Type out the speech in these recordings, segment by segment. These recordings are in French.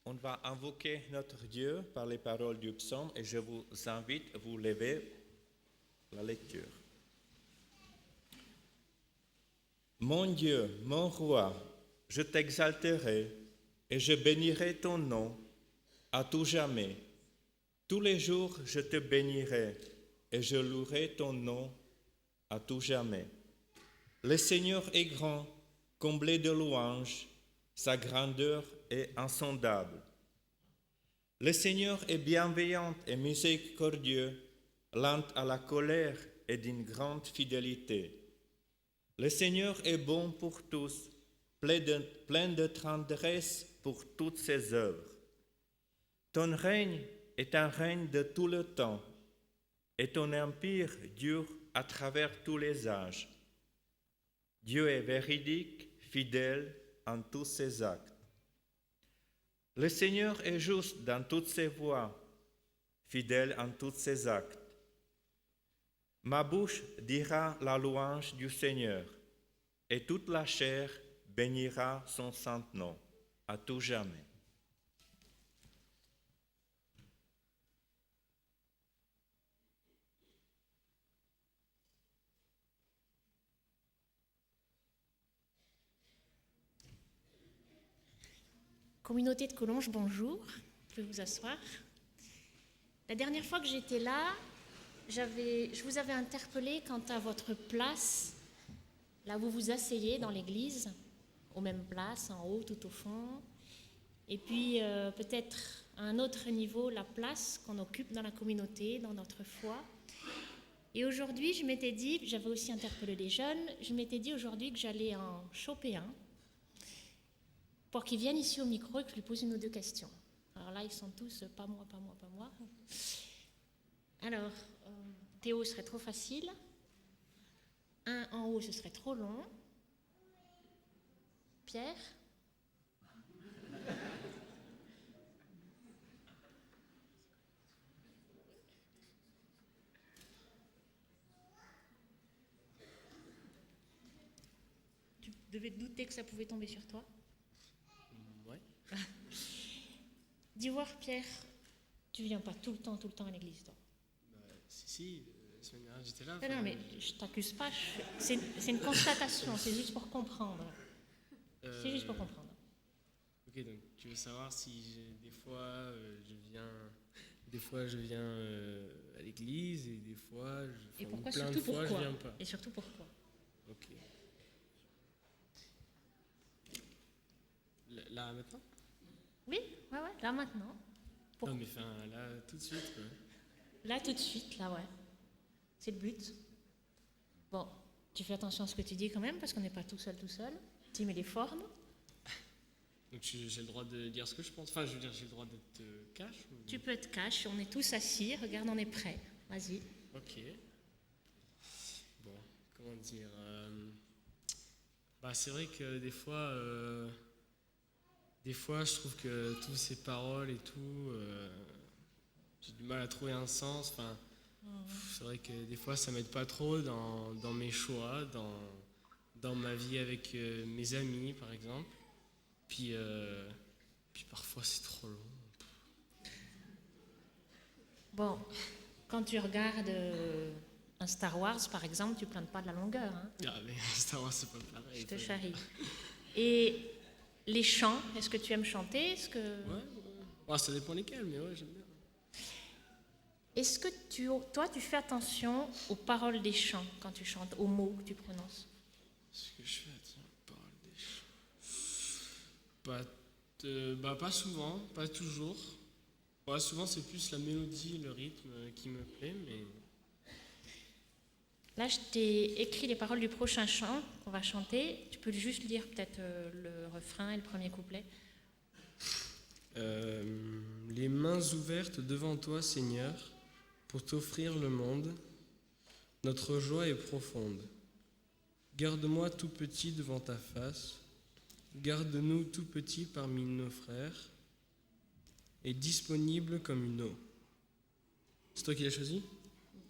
On va invoquer notre Dieu par les paroles du psaume et je vous invite à vous lever la lecture. Mon Dieu, mon roi, je t'exalterai et je bénirai ton nom à tout jamais. Tous les jours, je te bénirai et je louerai ton nom à tout jamais. Le Seigneur est grand, comblé de louanges, sa grandeur est insondable. Le Seigneur est bienveillant et miséricordieux, lent à la colère et d'une grande fidélité. Le Seigneur est bon pour tous, plein de tendresse pour toutes ses œuvres. Ton règne est un règne de tout le temps, et ton empire dure à travers tous les âges. Dieu est véridique, fidèle en tous ses actes. Le Seigneur est juste dans toutes ses voies, fidèle en tous ses actes. Ma bouche dira la louange du Seigneur, et toute la chair bénira son saint nom, à tout jamais. Communauté de Collonges, bonjour. Vous pouvez vous asseoir. La dernière fois que j'étais là, je vous avais interpellé quant à votre place, là où vous vous asseyez dans l'église, aux mêmes places, en haut, tout au fond. Et puis peut-être à un autre niveau, la place qu'on occupe dans la communauté, dans notre foi. Et aujourd'hui, je m'étais dit, j'avais aussi interpellé les jeunes, je m'étais dit aujourd'hui que j'allais en choper un, pour qu'ils viennent ici au micro et que je lui pose une ou deux questions. Alors là, ils sont tous pas moi, pas moi, pas moi. Alors, Théo serait trop facile. Un en haut, ce serait trop long. Pierre? Tu devais te douter que ça pouvait tomber sur toi? Ouais. Dis voir, Pierre, tu viens pas tout le temps à l'église, toi? Si, la semaine dernière j'étais là. Non, mais je t'accuse pas, c'est une constatation, c'est juste pour comprendre. C'est juste pour comprendre. Ok, donc tu veux savoir si des fois je viens à l'église et des fois, Et pourquoi, plein de surtout fois pourquoi? je viens pas. Et surtout pourquoi? Ok. Là maintenant? Oui, ouais, là maintenant. Non mais là tout de suite quoi. Là tout de suite, là ouais. C'est le but. Bon, tu fais attention à ce que tu dis quand même, parce qu'on n'est pas tout seul. Tu mets les formes. Donc j'ai le droit de dire ce que je pense. Enfin, je veux dire, j'ai le droit d'être cash ou... Tu peux être cash, on est tous assis, regarde, on est prêts. Vas-y. Ok. Bon, comment dire c'est vrai que des fois, je trouve que toutes ces paroles et tout, j'ai du mal à trouver un sens. Enfin, c'est vrai que des fois, ça m'aide pas trop dans mes choix, dans ma vie avec mes amis, par exemple. Puis parfois, c'est trop long. Bon, quand tu regardes un Star Wars, par exemple, tu ne plains pas de la longueur. Hein. Ah, mais Star Wars, c'est pas pareil. Je te charrie. Et les chants, est-ce que tu aimes chanter? Ouais, ça dépend lesquels, mais ouais, j'aime bien. Est-ce que toi, tu fais attention aux paroles des chants quand tu chantes, aux mots que tu prononces? Est-ce que je fais attention aux paroles des chants? Pas souvent, pas toujours. Ouais, souvent, c'est plus la mélodie, le rythme qui me plaît, mais... Là, je t'ai écrit les paroles du prochain chant qu'on va chanter. Tu peux juste lire peut-être le refrain et le premier couplet. Les mains ouvertes devant toi, Seigneur, pour t'offrir le monde, notre joie est profonde. Garde-moi tout petit devant ta face, garde-nous tout petits parmi nos frères, et disponible comme une eau. C'est toi qui l'as choisi?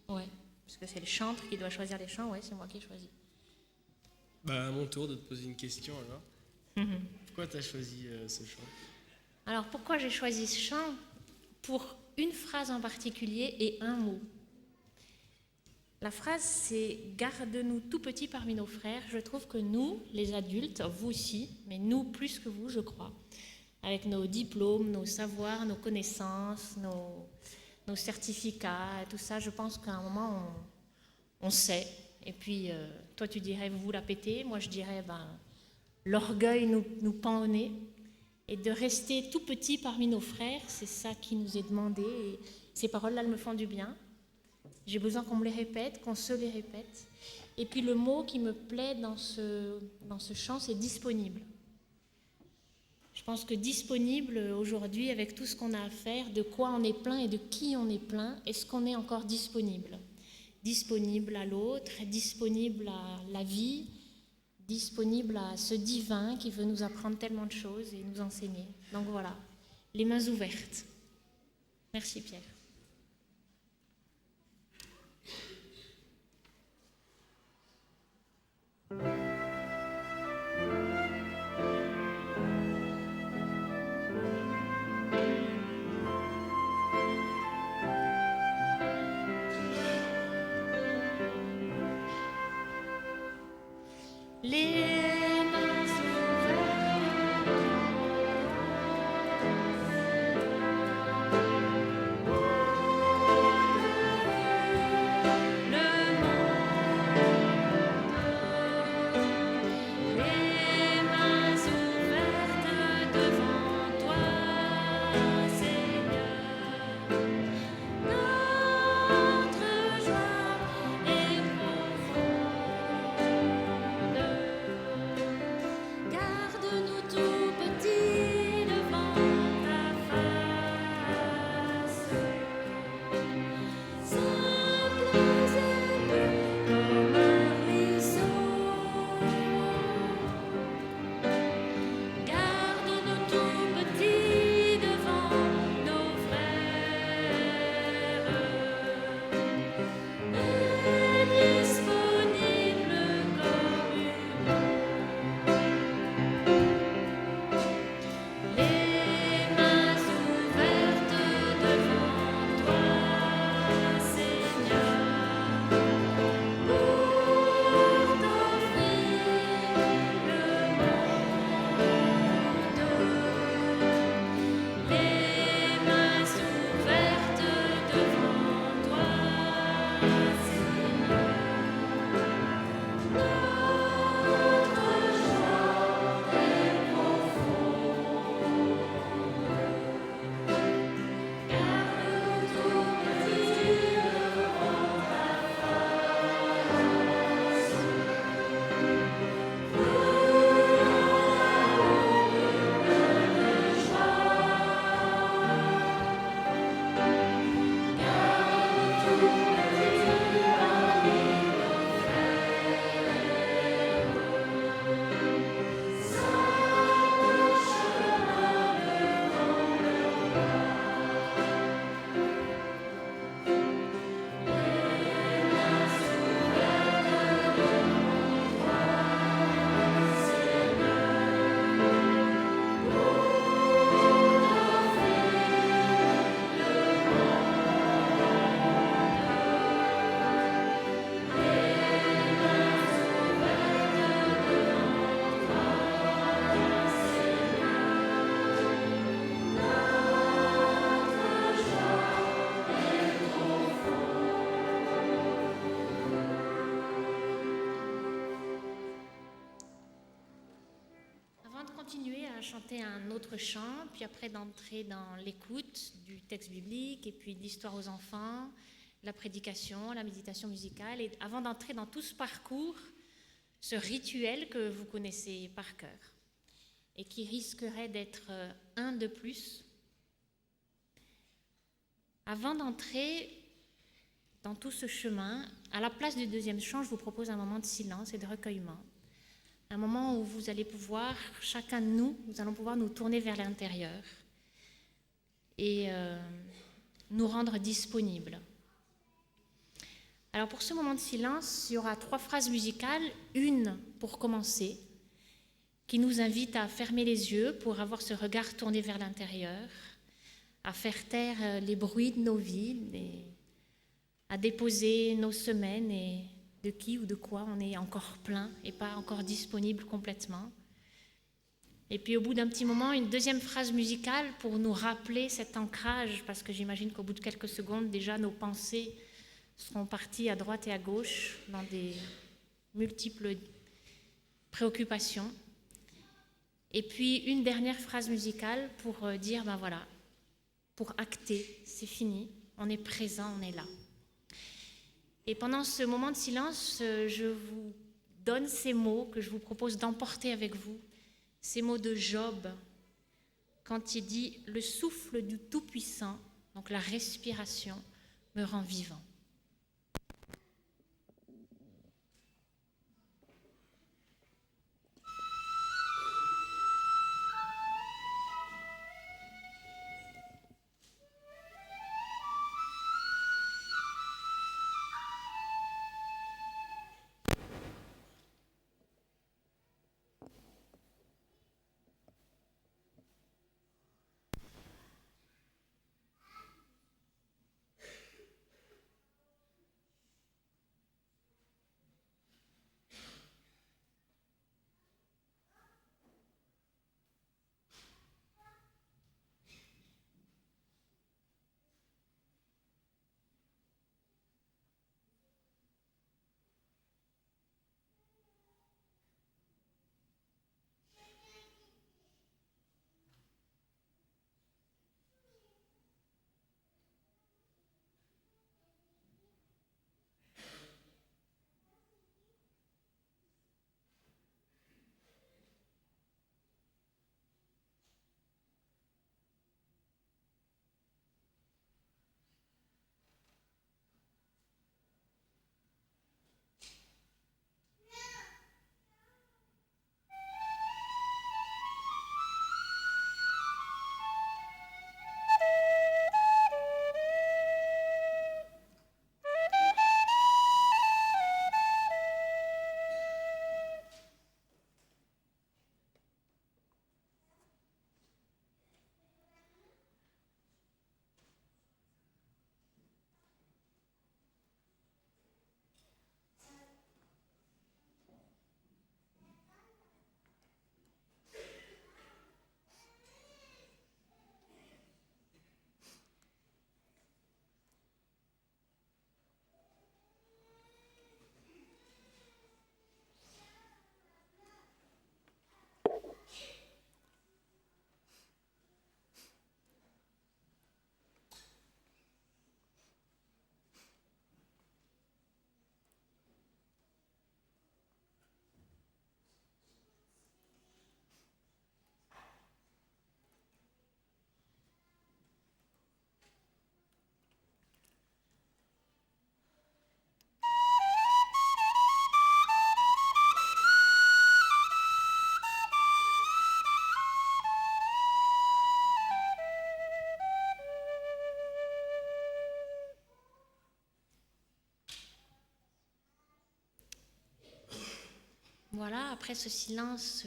Ouais, parce que c'est le chanteur qui doit choisir les chants, ouais, c'est moi qui ai choisi. À mon tour de te poser une question alors. Pourquoi tu as choisi ce chant? Alors pourquoi j'ai choisi ce chant? Pour une phrase en particulier et un mot. La phrase, c'est « Garde-nous tout petits parmi nos frères ». Je trouve que nous, les adultes, vous aussi, mais nous plus que vous, je crois, avec nos diplômes, nos savoirs, nos connaissances, nos certificats, tout ça, je pense qu'à un moment, on sait. Et puis, toi, tu dirais « vous la pétez », moi, je dirais « l'orgueil nous pend au nez ». Et de rester tout petit parmi nos frères, c'est ça qui nous est demandé. Et ces paroles-là, elles me font du bien. J'ai besoin qu'on me les répète, qu'on se les répète. Et puis le mot qui me plaît dans ce chant, c'est « disponible ». Je pense que disponible aujourd'hui, avec tout ce qu'on a à faire, de quoi on est plein et de qui on est plein, est-ce qu'on est encore disponible? Disponible à l'autre, disponible à la vie, disponible à ce divin qui veut nous apprendre tellement de choses et nous enseigner. Donc voilà, les mains ouvertes. Merci Pierre. Les mains ouvertes, le monde, les mains ouvertes devant toi, Seigneur. Notre joie est profonde. Garde-nous tout petits devant ta face, simples et purs comme un ruisseau. Garde-nous tout petits devant nos frères, et disponibles comme une les mains ouvertes devant toi, Seigneur, pour t'offrir le monde. Les mains ouvertes devant toi, Seigneur, notre joie est profonde. Garde-nous tout petits devant ta face, pour le joie. Garde-nous tout petits parmi nos frères, sans chemin Avant de continuer à chanter un autre chant, puis après d'entrer dans l'écoute du texte biblique et puis de l'histoire aux enfants, la prédication, la méditation musicale, et avant d'entrer dans tout ce parcours, ce rituel que vous connaissez par cœur et qui risquerait d'être un de plus, avant d'entrer dans tout ce chemin, à la place du deuxième chant, je vous propose un moment de silence et de recueillement. Un moment où vous allez pouvoir, chacun de nous, nous allons pouvoir nous tourner vers l'intérieur et nous rendre disponibles. Alors pour ce moment de silence, il y aura 3 phrases musicales, une pour commencer, qui nous invite à fermer les yeux pour avoir ce regard tourné vers l'intérieur, à faire taire les bruits de nos vies, et à déposer nos semaines et de qui ou de quoi on est encore plein et pas encore disponible complètement. Et puis au bout d'un petit moment, une deuxième phrase musicale pour nous rappeler cet ancrage, parce que j'imagine qu'au bout de quelques secondes, déjà nos pensées seront parties à droite et à gauche dans des multiples préoccupations. Et puis une dernière phrase musicale pour dire, ben voilà, pour acter, c'est fini, on est présent, on est là. Et pendant ce moment de silence, je vous donne ces mots que je vous propose d'emporter avec vous, ces mots de Job, quand il dit « Le souffle du Tout-Puissant, donc la respiration, me rend vivant ». Voilà, après ce silence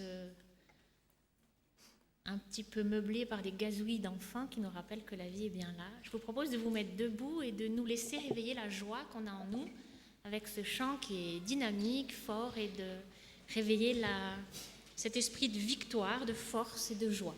un petit peu meublé par des gazouilles d'enfants qui nous rappellent que la vie est bien là, je vous propose de vous mettre debout et de nous laisser réveiller la joie qu'on a en nous avec ce chant qui est dynamique, fort, et de réveiller cet esprit de victoire, de force et de joie.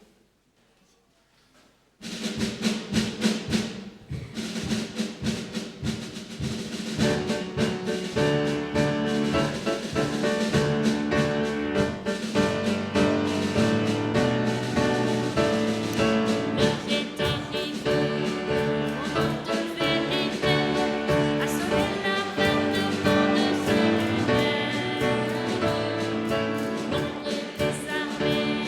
Nombre des armées,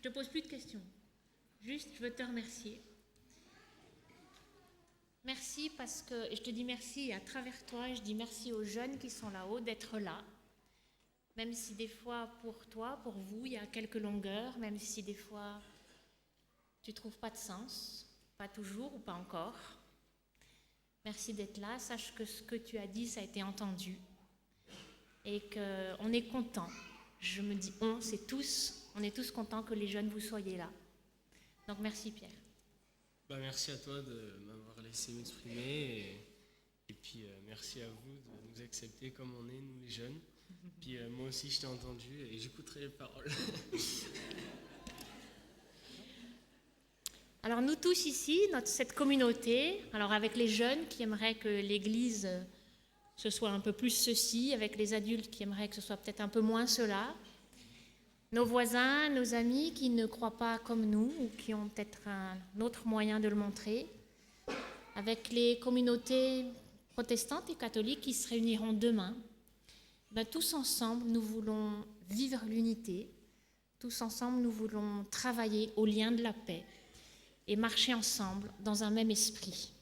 te pose plus de questions. Juste, je veux te remercier. Merci parce que, et je te dis merci à travers toi, et je dis merci aux jeunes qui sont là-haut d'être là. Même si des fois, pour toi, pour vous, il y a quelques longueurs, même si des fois, tu ne trouves pas de sens, pas toujours ou pas encore. Merci d'être là. Sache que ce que tu as dit, ça a été entendu. Et qu'on est content. Je me dis on est tous contents que les jeunes, vous soyez là. Donc merci Pierre. Merci à toi de m'avoir laissé m'exprimer et puis merci à vous de nous accepter comme on est, nous les jeunes. Puis moi aussi je t'ai entendu et j'écouterai les paroles. Alors nous tous ici, cette communauté, alors avec les jeunes qui aimeraient que l'Église ce soit un peu plus ceci, avec les adultes qui aimeraient que ce soit peut-être un peu moins cela, nos voisins, nos amis qui ne croient pas comme nous ou qui ont peut-être un autre moyen de le montrer, avec les communautés protestantes et catholiques qui se réuniront demain. Tous ensemble, nous voulons vivre l'unité, tous ensemble, nous voulons travailler au lien de la paix et marcher ensemble dans un même esprit.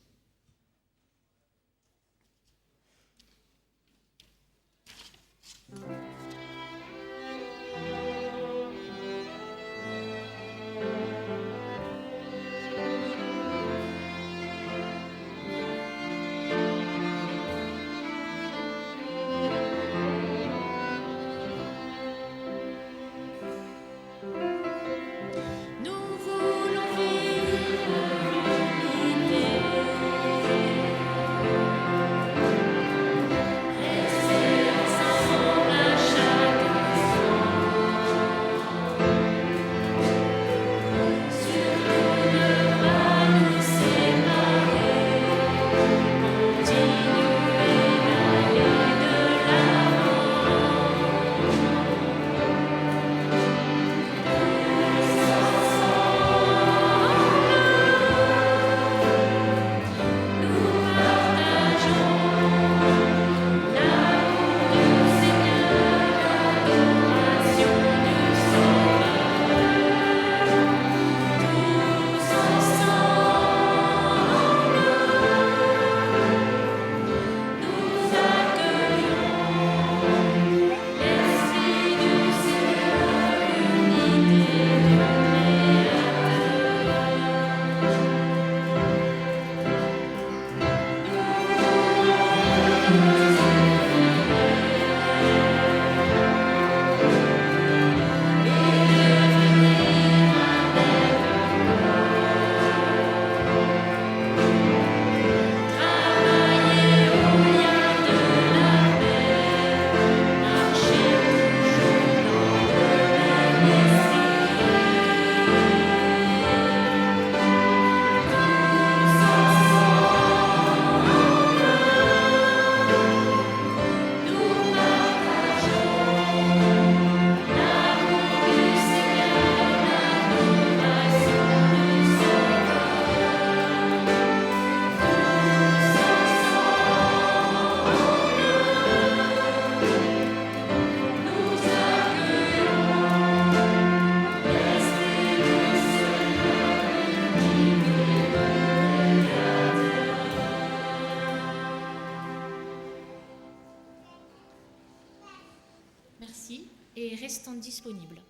Merci et restons disponibles.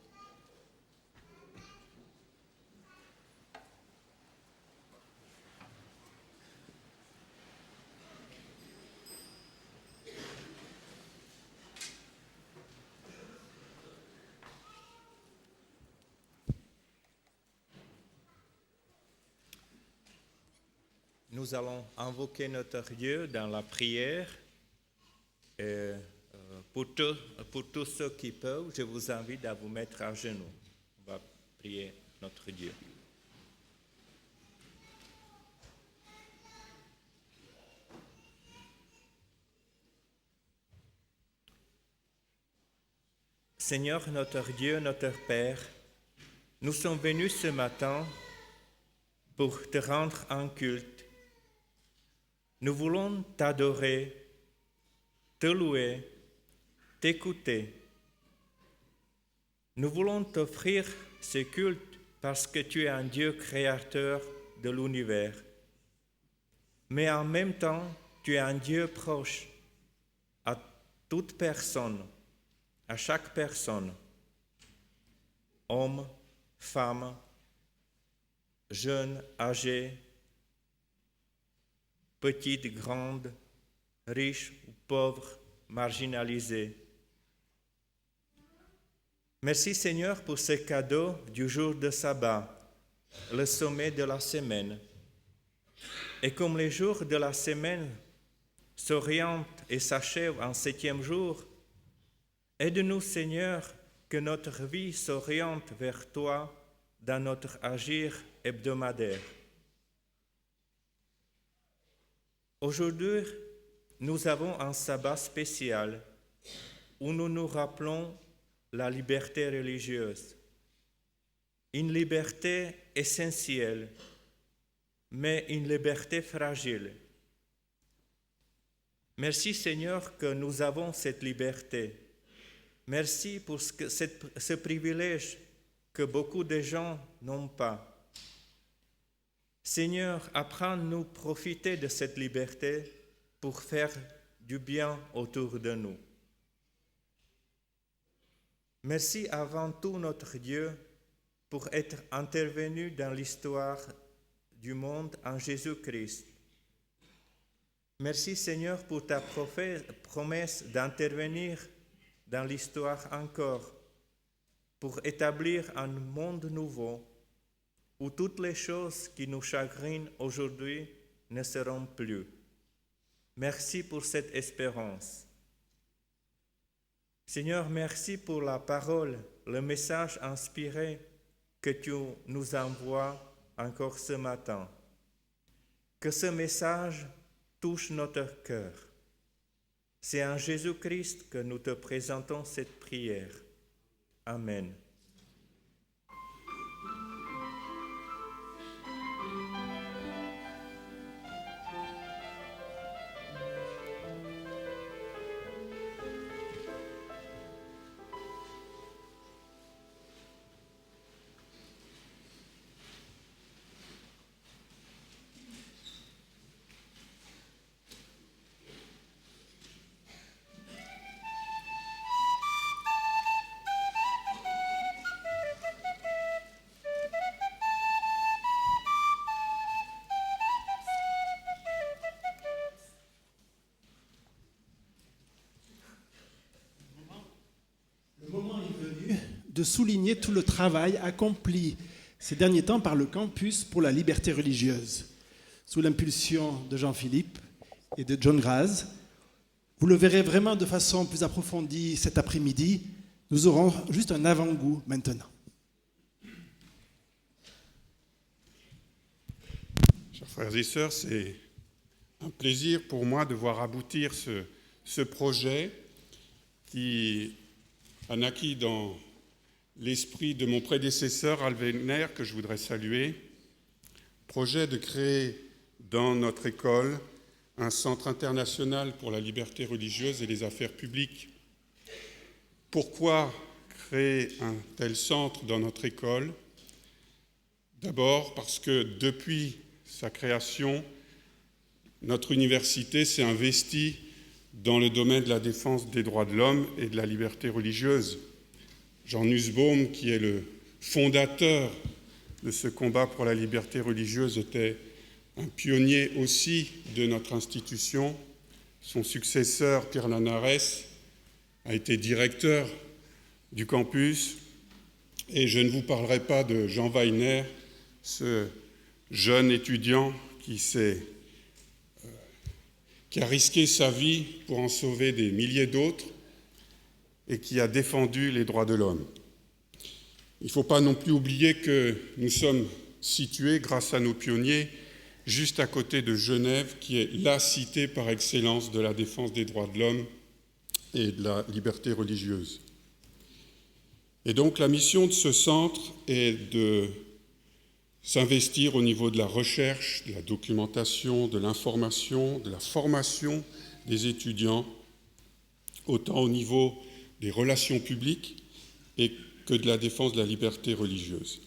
Nous allons invoquer notre Dieu dans la prière. Et pour tous ceux qui peuvent, je vous invite à vous mettre à genoux. On va prier notre Dieu. Seigneur notre Dieu, notre Père, nous sommes venus ce matin pour te rendre un culte. Nous voulons t'adorer, te louer, t'écouter. Nous voulons t'offrir ce culte parce que tu es un Dieu créateur de l'univers. Mais en même temps, tu es un Dieu proche à toute personne, à chaque personne, homme, femme, jeune, âgé, petite, grande, riche ou pauvre, marginalisé. Merci Seigneur pour ce cadeau du jour de sabbat, le sommet de la semaine. Et comme les jours de la semaine s'orientent et s'achèvent en 7e jour, aide-nous Seigneur que notre vie s'oriente vers toi dans notre agir hebdomadaire. Aujourd'hui, nous avons un sabbat spécial où nous nous rappelons la liberté religieuse, une liberté essentielle, mais une liberté fragile. Merci Seigneur que nous avons cette liberté. Merci pour ce privilège que beaucoup de gens n'ont pas. Seigneur, apprends-nous à profiter de cette liberté pour faire du bien autour de nous. Merci avant tout notre Dieu pour être intervenu dans l'histoire du monde en Jésus-Christ. Merci Seigneur pour ta promesse d'intervenir dans l'histoire encore, pour établir un monde nouveau où toutes les choses qui nous chagrinent aujourd'hui ne seront plus. Merci pour cette espérance. Seigneur, merci pour la parole, le message inspiré que tu nous envoies encore ce matin. Que ce message touche notre cœur. C'est en Jésus-Christ que nous te présentons cette prière. Amen. De souligner tout le travail accompli ces derniers temps par le Campus pour la liberté religieuse, sous l'impulsion de Jean-Philippe et de John Graz. Vous le verrez vraiment de façon plus approfondie cet après-midi. Nous aurons juste un avant-goût maintenant. Chers frères et sœurs, c'est un plaisir pour moi de voir aboutir ce projet qui a naquit dans l'esprit de mon prédécesseur Alvener, que je voudrais saluer, projet de créer dans notre école un centre international pour la liberté religieuse et les affaires publiques. Pourquoi créer un tel centre dans notre école ? D'abord parce que depuis sa création, notre université s'est investie dans le domaine de la défense des droits de l'homme et de la liberté religieuse. Jean Nussbaum, qui est le fondateur de ce combat pour la liberté religieuse, était un pionnier aussi de notre institution. Son successeur, Pierre Lanares, a été directeur du campus. Et je ne vous parlerai pas de Jean Weiner, ce jeune étudiant qui a risqué sa vie pour en sauver des milliers d'autres et qui a défendu les droits de l'homme. Il ne faut pas non plus oublier que nous sommes situés, grâce à nos pionniers, juste à côté de Genève, qui est la cité par excellence de la défense des droits de l'homme et de la liberté religieuse. Et donc la mission de ce centre est de s'investir au niveau de la recherche, de la documentation, de l'information, de la formation des étudiants, autant au niveau des relations publiques et que de la défense de la liberté religieuse.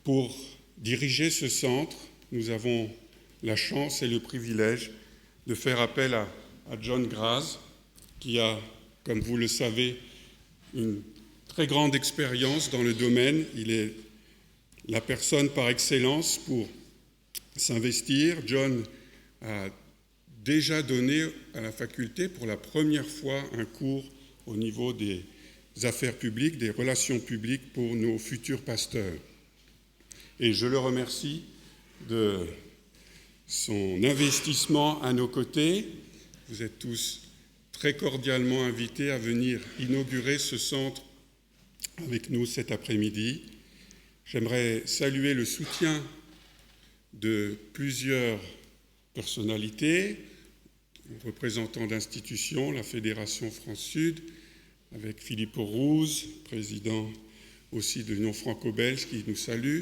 Pour diriger ce centre, nous avons la chance et le privilège de faire appel à John Graz, qui a, comme vous le savez, une très grande expérience dans le domaine. Il est la personne par excellence pour s'investir. John a déjà donné à la faculté pour la première fois un cours au niveau des affaires publiques, des relations publiques pour nos futurs pasteurs. Et je le remercie de son investissement à nos côtés. Vous êtes tous très cordialement invités à venir inaugurer ce centre avec nous cet après-midi. J'aimerais saluer le soutien de plusieurs personnalités, représentants d'institutions, la Fédération France-Sud, avec Philippe Aurouze, président aussi de l'Union franco-belge, qui nous salue.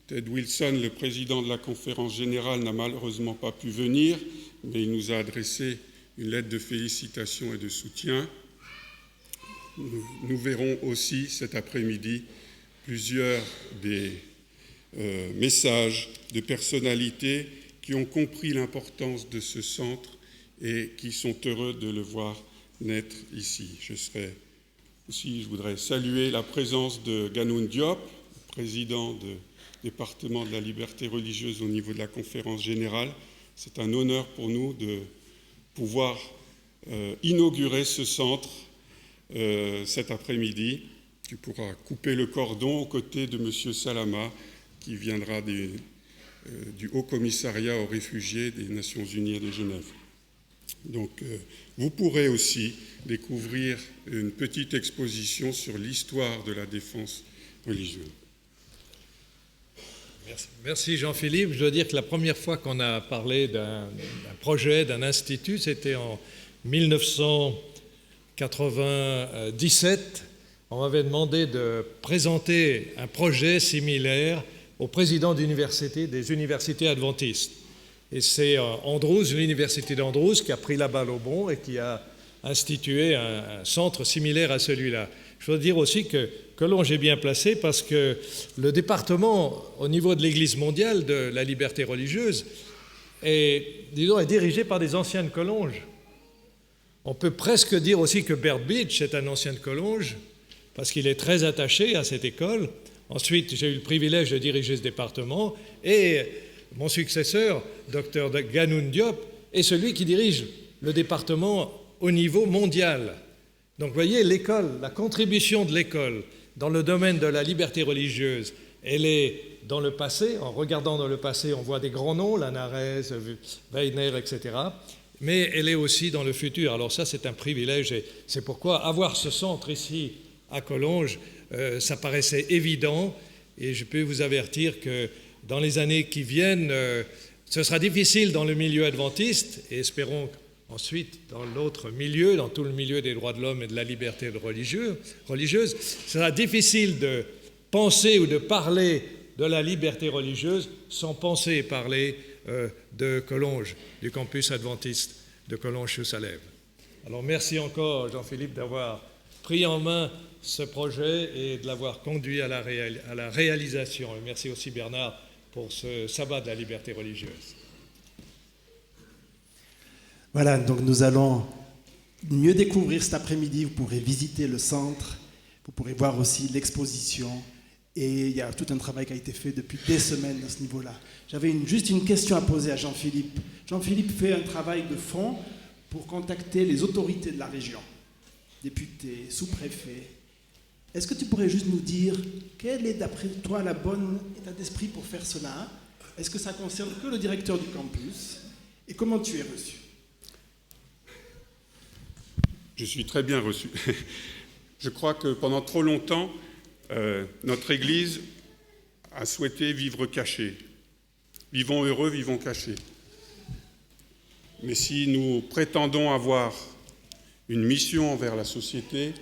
Ted Wilson, le président de la conférence générale, n'a malheureusement pas pu venir, mais il nous a adressé une lettre de félicitations et de soutien. Nous verrons aussi cet après-midi plusieurs des messages de personnalités qui ont compris l'importance de ce centre et qui sont heureux de le voir naître ici. Je voudrais saluer la présence de Ganoun Diop, président du département de la liberté religieuse au niveau de la conférence générale. C'est un honneur pour nous de pouvoir inaugurer ce centre cet après-midi, qui pourra couper le cordon aux côtés de M. Salama, qui viendra du Haut Commissariat aux réfugiés des Nations Unies de Genève. Donc, vous pourrez aussi découvrir une petite exposition sur l'histoire de la défense religieuse. Merci Jean-Philippe. Je dois dire que la première fois qu'on a parlé d'un projet, d'un institut, c'était en 1997. On m'avait demandé de présenter un projet similaire au président des universités adventistes. Et c'est Andrews, l'université d'Andrews, qui a pris la balle au bond et qui a institué un centre similaire à celui-là. Je dois dire aussi que Collonges est bien placé parce que le département, au niveau de l'Église mondiale de la liberté religieuse, est dirigé par des anciens de Collonges. On peut presque dire aussi que Bert Beach est un ancien de Collonges parce qu'il est très attaché à cette école. Ensuite, j'ai eu le privilège de diriger ce département et mon successeur, Dr Ganoun Diop, est celui qui dirige le département au niveau mondial. Donc, vous voyez, l'école, la contribution de l'école dans le domaine de la liberté religieuse, elle est dans le passé. En regardant dans le passé, on voit des grands noms, Lanarez, Weiner, etc. Mais elle est aussi dans le futur. Alors ça, c'est un privilège et c'est pourquoi avoir ce centre ici à Collonges, ça paraissait évident. Et je peux vous avertir que dans les années qui viennent, ce sera difficile dans le milieu adventiste et espérons ensuite, dans l'autre milieu, dans tout le milieu des droits de l'homme et de la liberté religieuse, ce sera difficile de penser ou de parler de la liberté religieuse sans penser et parler de Collonges, du campus adventiste de Collonges-sur-Salève. Alors merci encore Jean-Philippe d'avoir pris en main ce projet et de l'avoir conduit à la réalisation. Et merci aussi Bernard pour ce sabbat de la liberté religieuse. Voilà, donc nous allons mieux découvrir cet après-midi. Vous pourrez visiter le centre, vous pourrez voir aussi l'exposition. Et il y a tout un travail qui a été fait depuis des semaines à ce niveau-là. J'avais juste une question à poser à Jean-Philippe. Jean-Philippe fait un travail de fond pour contacter les autorités de la région, députés, sous-préfets. Est-ce que tu pourrais juste nous dire quel est d'après toi la bonne état d'esprit pour faire cela? Est-ce que ça concerne que le directeur du campus? Et comment tu es reçu? Je suis très bien reçu. Je crois que pendant trop longtemps, notre Église a souhaité vivre caché. Vivons heureux, vivons cachés. Mais si nous prétendons avoir une mission envers la société,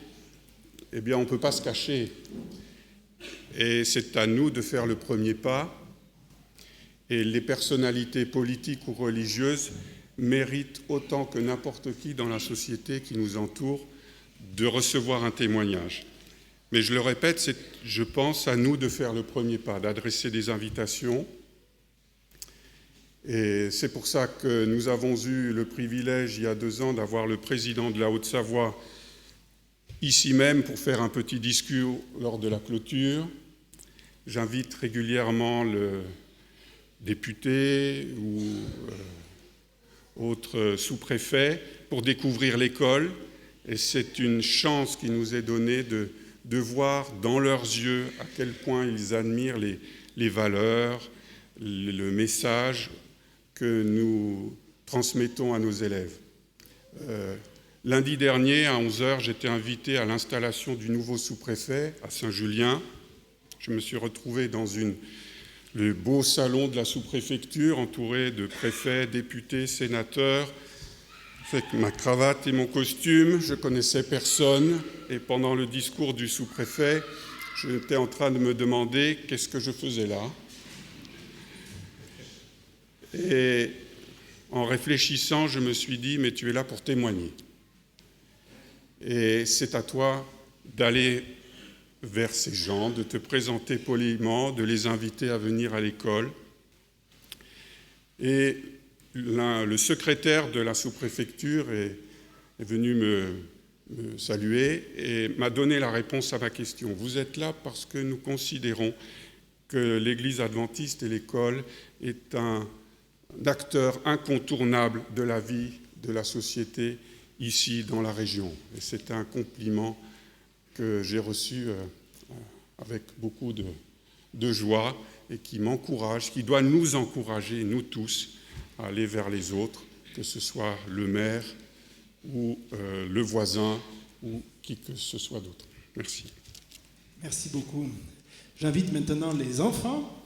eh bien, on ne peut pas se cacher. Et c'est à nous de faire le premier pas. Et les personnalités politiques ou religieuses méritent autant que n'importe qui dans la société qui nous entoure de recevoir un témoignage. Mais je le répète, je pense à nous de faire le premier pas, d'adresser des invitations. Et c'est pour ça que nous avons eu le privilège, il y a 2 ans, d'avoir le président de la Haute-Savoie ici même pour faire un petit discours lors de la clôture. J'invite régulièrement le député ou autres sous-préfets pour découvrir l'école. Et c'est une chance qui nous est donnée de voir dans leurs yeux à quel point ils admirent les valeurs, le message que nous transmettons à nos élèves. Lundi dernier, à 11h, j'étais invité à l'installation du nouveau sous-préfet à Saint-Julien. Je me suis retrouvé dans le beau salon de la sous-préfecture, entouré de préfets, députés, sénateurs, avec ma cravate et mon costume. Je ne connaissais personne, et pendant le discours du sous-préfet, j'étais en train de me demander qu'est-ce que je faisais là. Et en réfléchissant, je me suis dit, mais tu es là pour témoigner. Et c'est à toi d'aller vers ces gens, de te présenter poliment, de les inviter à venir à l'école. Et le secrétaire de la sous-préfecture est venu me saluer et m'a donné la réponse à ma question. Vous êtes là parce que nous considérons que l'Église adventiste et l'école est un acteur incontournable de la vie de la société ici dans la région. Et c'est un compliment que j'ai reçu avec beaucoup de joie et qui m'encourage, qui doit nous encourager, nous tous, à aller vers les autres, que ce soit le maire ou le voisin ou qui que ce soit d'autre. Merci. Merci beaucoup. J'invite maintenant les enfants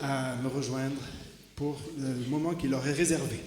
à me rejoindre pour le moment qui leur est réservé.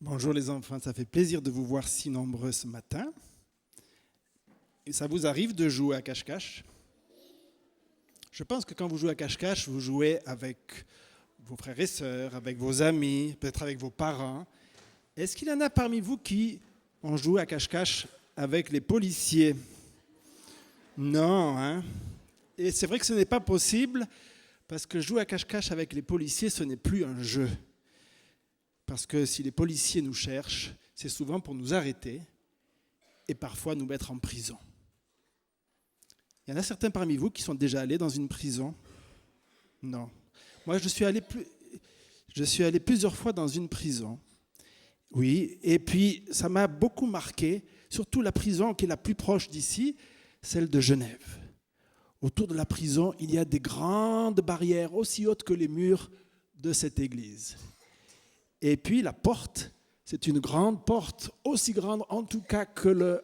Bonjour les enfants, ça fait plaisir de vous voir si nombreux ce matin. Et ça vous arrive de jouer à cache-cache? Je pense que quand vous jouez à cache-cache, vous jouez avec vos frères et sœurs, avec vos amis, peut-être avec vos parents. Est-ce qu'il y en a parmi vous qui ont joué à cache-cache avec les policiers? Non, hein? Et c'est vrai que ce n'est pas possible, parce que jouer à cache-cache avec les policiers, ce n'est plus un jeu. Parce que si les policiers nous cherchent, c'est souvent pour nous arrêter et parfois nous mettre en prison. Il y en a certains parmi vous qui sont déjà allés dans une prison? Non. Moi, je suis allé plusieurs fois dans une prison. Oui, et puis ça m'a beaucoup marqué, surtout la prison qui est la plus proche d'ici, celle de Genève. Autour de la prison, il y a des grandes barrières aussi hautes que les murs de cette église. Et puis la porte, c'est une grande porte, aussi grande en tout cas que le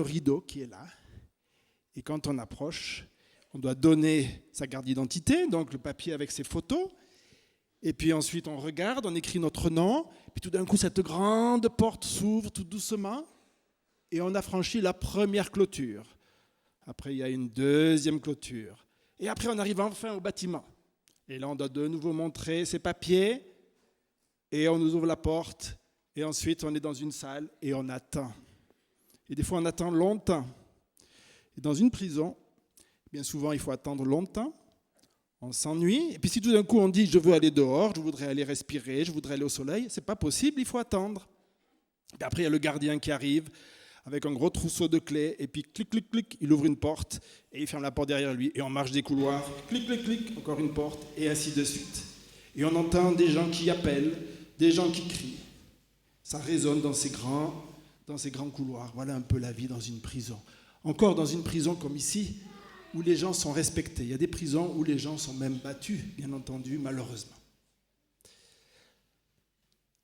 rideau qui est là. Et quand on approche, on doit donner sa carte d'identité, donc le papier avec ses photos. Et puis ensuite on regarde, on écrit notre nom. Puis tout d'un coup, cette grande porte s'ouvre tout doucement. Et on a franchi la première clôture. Après, il y a une deuxième clôture. Et après, on arrive enfin au bâtiment. Et là, on doit de nouveau montrer ses papiers. Et on nous ouvre la porte, et ensuite on est dans une salle, et on attend. Et des fois on attend longtemps. Et dans une prison, bien souvent il faut attendre longtemps, on s'ennuie, et puis si tout d'un coup on dit « je veux aller dehors, je voudrais aller respirer, je voudrais aller au soleil », c'est pas possible, il faut attendre. Et après il y a le gardien qui arrive, avec un gros trousseau de clés, et puis clic, clic, clic, il ouvre une porte, et il ferme la porte derrière lui, et on marche des couloirs, clic, clic, clic, encore une porte, et ainsi de suite. Et on entend des gens qui appellent, des gens qui crient. Ça résonne dans ces grands couloirs. Voilà un peu la vie dans une prison. encore dans une prison comme ici, où les gens sont respectés. Il y a des prisons où les gens sont même battus, bien entendu, malheureusement.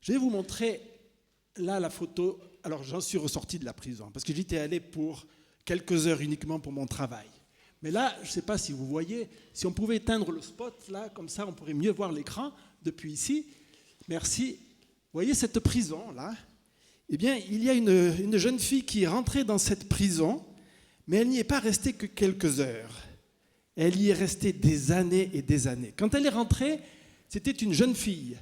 Je vais vous montrer là la photo. Alors, j'en suis ressorti de la prison, parce que j'étais allé pour quelques heures uniquement pour mon travail. Mais là, je ne sais pas si vous voyez, si on pouvait éteindre le spot, là, comme ça, on pourrait mieux voir l'écran depuis ici. Merci. Vous voyez cette prison, là? Eh bien, il y a une jeune fille qui est rentrée dans cette prison, mais elle n'y est pas restée que quelques heures. Elle y est restée des années et des années. Quand elle est rentrée, c'était une jeune fille.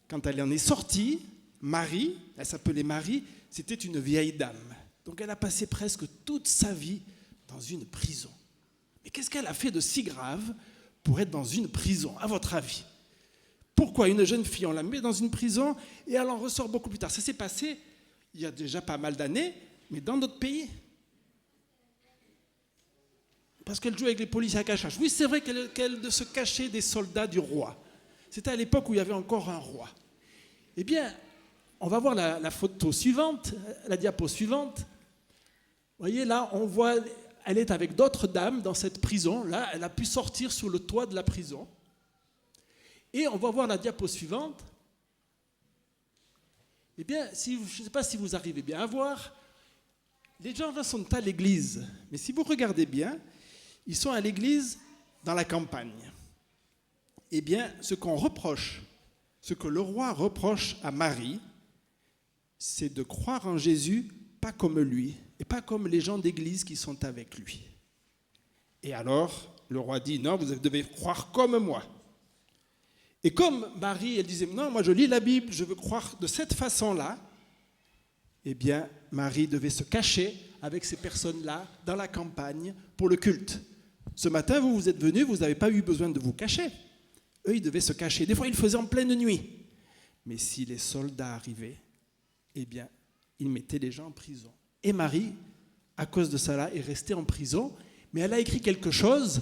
Quand elle en est sortie, Marie, elle s'appelait Marie, c'était une vieille dame. Donc elle a passé presque toute sa vie dans une prison. Mais qu'est-ce qu'elle a fait de si grave pour être dans une prison, à votre avis? Pourquoi une jeune fille, on la met dans une prison et elle en ressort beaucoup plus tard? Ça s'est passé il y a déjà pas mal d'années, mais dans notre pays. Parce qu'elle joue avec les policiers à cachage. Oui, c'est vrai qu'elle se cachait des soldats du roi. C'était à l'époque où il y avait encore un roi. Eh bien, on va voir la photo suivante, la diapo suivante. Vous voyez, là, on voit, elle est avec d'autres dames dans cette prison. Là, elle a pu sortir sur le toit de la prison. Et on va voir la diapo suivante. Eh bien, je ne sais pas si vous arrivez bien à voir, les gens là sont à l'église. Mais si vous regardez bien, ils sont à l'église dans la campagne. Eh bien, ce que le roi reproche à Marie, c'est de croire en Jésus, pas comme lui, et pas comme les gens d'église qui sont avec lui. Et alors, le roi dit, non, vous devez croire comme moi. Et comme Marie, elle disait, non, moi je lis la Bible, je veux croire de cette façon-là, eh bien, Marie devait se cacher avec ces personnes-là dans la campagne pour le culte. Ce matin, vous êtes venus, vous n'avez pas eu besoin de vous cacher. Eux, ils devaient se cacher. Des fois, ils le faisaient en pleine nuit. Mais si les soldats arrivaient, eh bien, ils mettaient les gens en prison. Et Marie, à cause de cela, est restée en prison. Mais elle a écrit quelque chose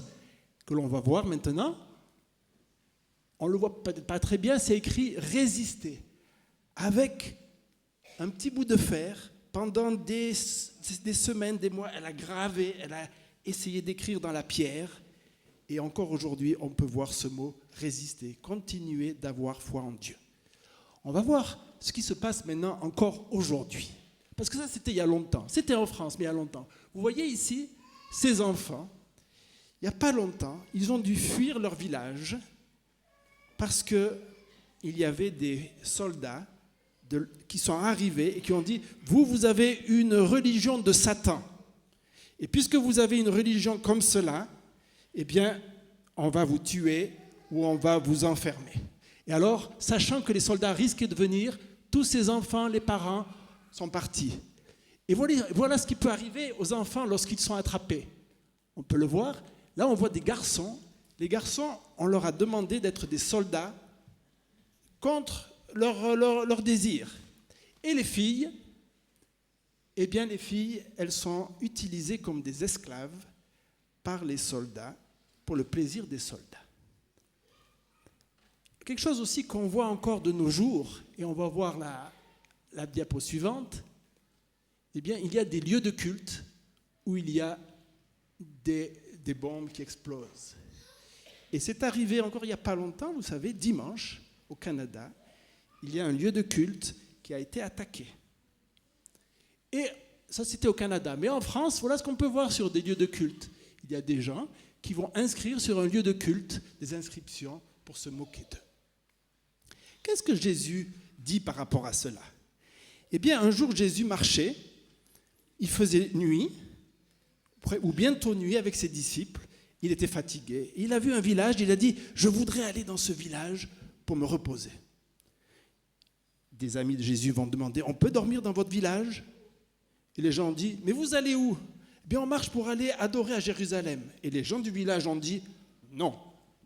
que l'on va voir maintenant. On ne le voit peut-être pas très bien, c'est écrit « résister ». Avec un petit bout de fer, pendant des semaines, des mois, elle a gravé, elle a essayé d'écrire dans la pierre. Et encore aujourd'hui, on peut voir ce mot « résister », continuer d'avoir foi en Dieu. On va voir ce qui se passe maintenant encore aujourd'hui. Parce que ça, c'était il y a longtemps. C'était en France, mais il y a longtemps. Vous voyez ici, ces enfants, il n'y a pas longtemps, ils ont dû fuir leur village parce qu'il y avait des soldats qui sont arrivés et qui ont dit « Vous avez une religion de Satan. Et puisque vous avez une religion comme cela, eh bien, on va vous tuer ou on va vous enfermer. » Et alors, sachant que les soldats risquaient de venir, tous ces enfants, les parents, sont partis. Et voilà ce qui peut arriver aux enfants lorsqu'ils sont attrapés. On peut le voir. Là, on voit des garçons. Les garçons, on leur a demandé d'être des soldats contre leur désir. Et les filles, eh bien, les filles, elles sont utilisées comme des esclaves par les soldats pour le plaisir des soldats. Quelque chose aussi qu'on voit encore de nos jours, et on va voir la diapo suivante, eh bien, il y a des lieux de culte où il y a des bombes qui explosent. Et c'est arrivé encore il n'y a pas longtemps, vous savez, dimanche, au Canada, il y a un lieu de culte qui a été attaqué. Et ça, c'était au Canada. Mais en France, voilà ce qu'on peut voir sur des lieux de culte. Il y a des gens qui vont inscrire sur un lieu de culte des inscriptions pour se moquer d'eux. Qu'est-ce que Jésus dit par rapport à cela? Eh bien, un jour, Jésus marchait, il faisait nuit, ou bientôt nuit avec ses disciples, il était fatigué. Il a vu un village, il a dit « Je voudrais aller dans ce village pour me reposer ». Des amis de Jésus vont demander « On peut dormir dans votre village ?» Et les gens ont dit « Mais vous allez où ?» Eh bien, on marche pour aller adorer à Jérusalem. Et les gens du village ont dit « Non,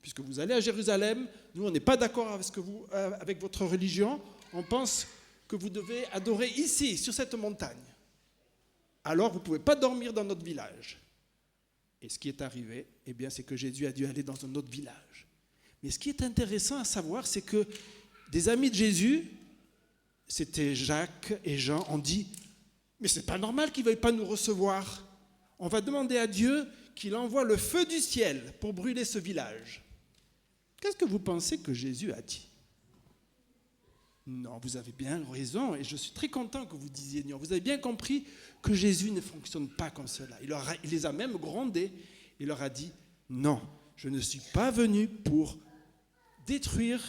puisque vous allez à Jérusalem, nous, on n'est pas d'accord avec votre religion, on pense que vous devez adorer ici, sur cette montagne. Alors, vous ne pouvez pas dormir dans notre village. » Et ce qui est arrivé, eh bien, c'est que Jésus a dû aller dans un autre village. Mais ce qui est intéressant à savoir, c'est que des amis de Jésus, c'était Jacques et Jean, ont dit « Mais ce n'est pas normal qu'ils ne veuillent pas nous recevoir. on va demander à Dieu qu'il envoie le feu du ciel pour brûler ce village. Qu'est-ce que vous pensez que Jésus a dit? Non, vous avez bien raison, et je suis très content que vous disiez non. Vous avez bien compris que Jésus ne fonctionne pas comme cela. Il les a même grondés. Il leur a dit, non, je ne suis pas venu pour détruire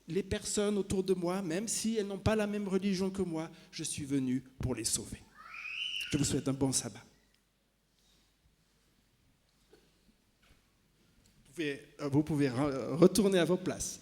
les personnes autour de moi, même si elles n'ont pas la même religion que moi. Je suis venu pour les sauver. Je vous souhaite un bon sabbat. Vous pouvez retourner à vos places.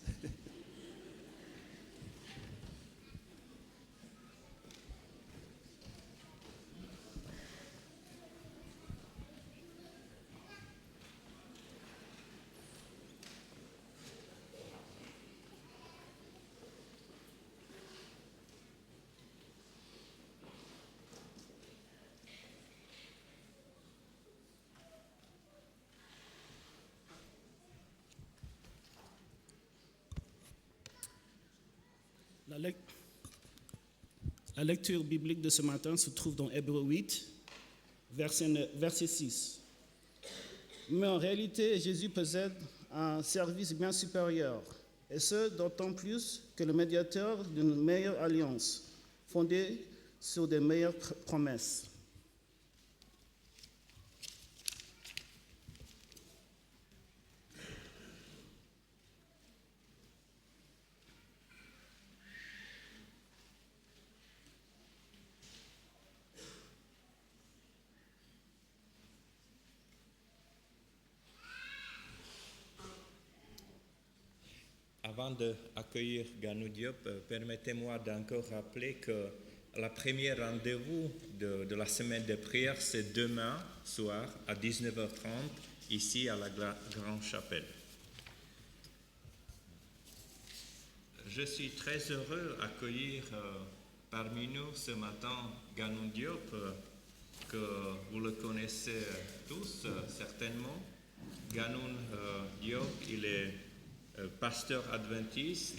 La lecture biblique de ce matin se trouve dans Hébreux 8, verset 6. Mais en réalité, Jésus possède un service bien supérieur, et ce, d'autant plus que le médiateur d'une meilleure alliance, fondée sur des meilleures promesses. Avant d'accueillir Ganou Diop, permettez-moi d'encore rappeler que le premier rendez-vous de la semaine de prière, c'est demain soir à 19h30, ici à la Grande Chapelle. Je suis très heureux d'accueillir parmi nous ce matin Ganou Diop, que vous le connaissez tous certainement. Ganou Diop, il est pasteur adventiste,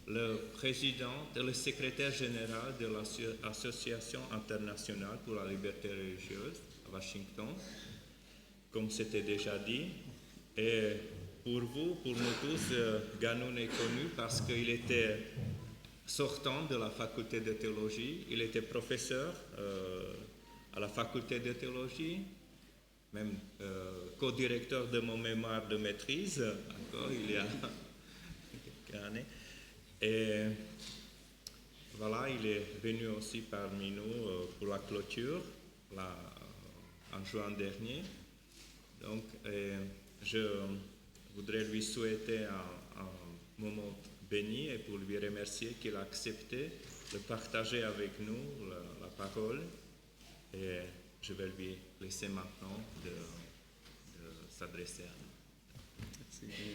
le président et le secrétaire général de l'Association internationale pour la liberté religieuse à Washington, comme c'était déjà dit. Et pour vous, pour nous tous, Ganoun est connu parce qu'il était sortant de la faculté de théologie, il était professeur à la faculté de théologie, même co-directeur de mon mémoire de maîtrise, encore il y a quelques années. Et voilà, il est venu aussi parmi nous pour la clôture en juin dernier. Donc, je voudrais lui souhaiter un moment béni et pour lui remercier qu'il a accepté de partager avec nous la parole. Et je vais lui laisser maintenant de s'adresser à nous. Merci.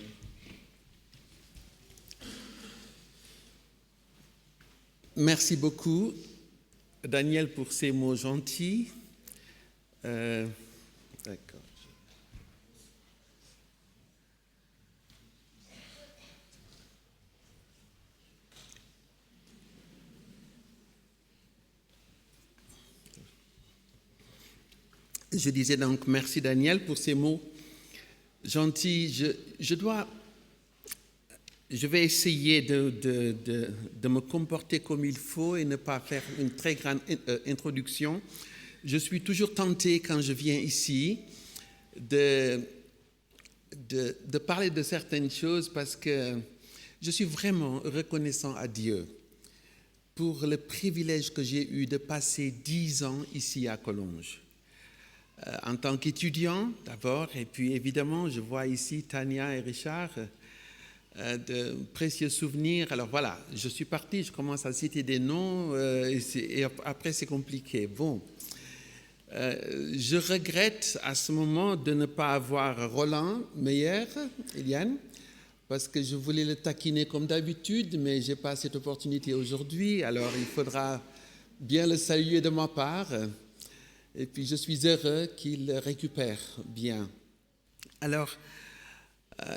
Merci beaucoup, Daniel, pour ces mots gentils. D'accord. Je disais donc merci, Daniel, pour ces mots gentils. Je vais essayer de me comporter comme il faut et ne pas faire une très grande introduction. Je suis toujours tenté quand je viens ici de parler de certaines choses parce que je suis vraiment reconnaissant à Dieu pour le privilège que j'ai eu de passer 10 ans ici à Collonges. En tant qu'étudiant d'abord, et puis évidemment, je vois ici Tania et Richard, de précieux souvenirs. Alors voilà, je suis parti, je commence à citer des noms, et après c'est compliqué. Bon, je regrette à ce moment de ne pas avoir Roland Meyer, Eliane, parce que je voulais le taquiner comme d'habitude, mais je n'ai pas cette opportunité aujourd'hui, alors il faudra bien le saluer de ma part. Et puis, je suis heureux qu'il récupère bien. Alors,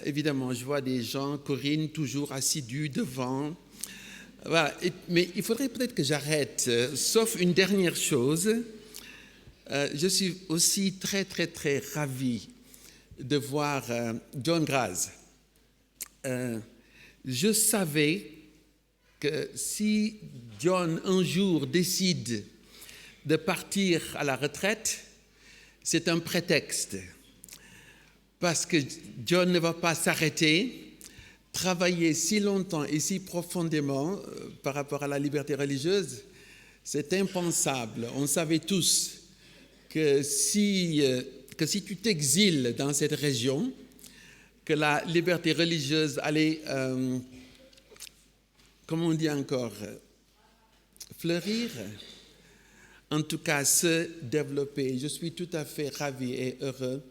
évidemment, je vois des gens, Corinne, toujours assidue devant. Voilà. Mais il faudrait peut-être que j'arrête, sauf une dernière chose. Je suis aussi très, très, très ravi de voir John Graz. Je savais que si John un jour décide de partir à la retraite, c'est un prétexte. Parce que John ne va pas s'arrêter, travailler si longtemps et si profondément par rapport à la liberté religieuse, c'est impensable. On savait tous que si tu t'exiles dans cette région, que la liberté religieuse allait, comment on dit encore, fleurir, en tout cas se développer. Je suis tout à fait ravi et heureux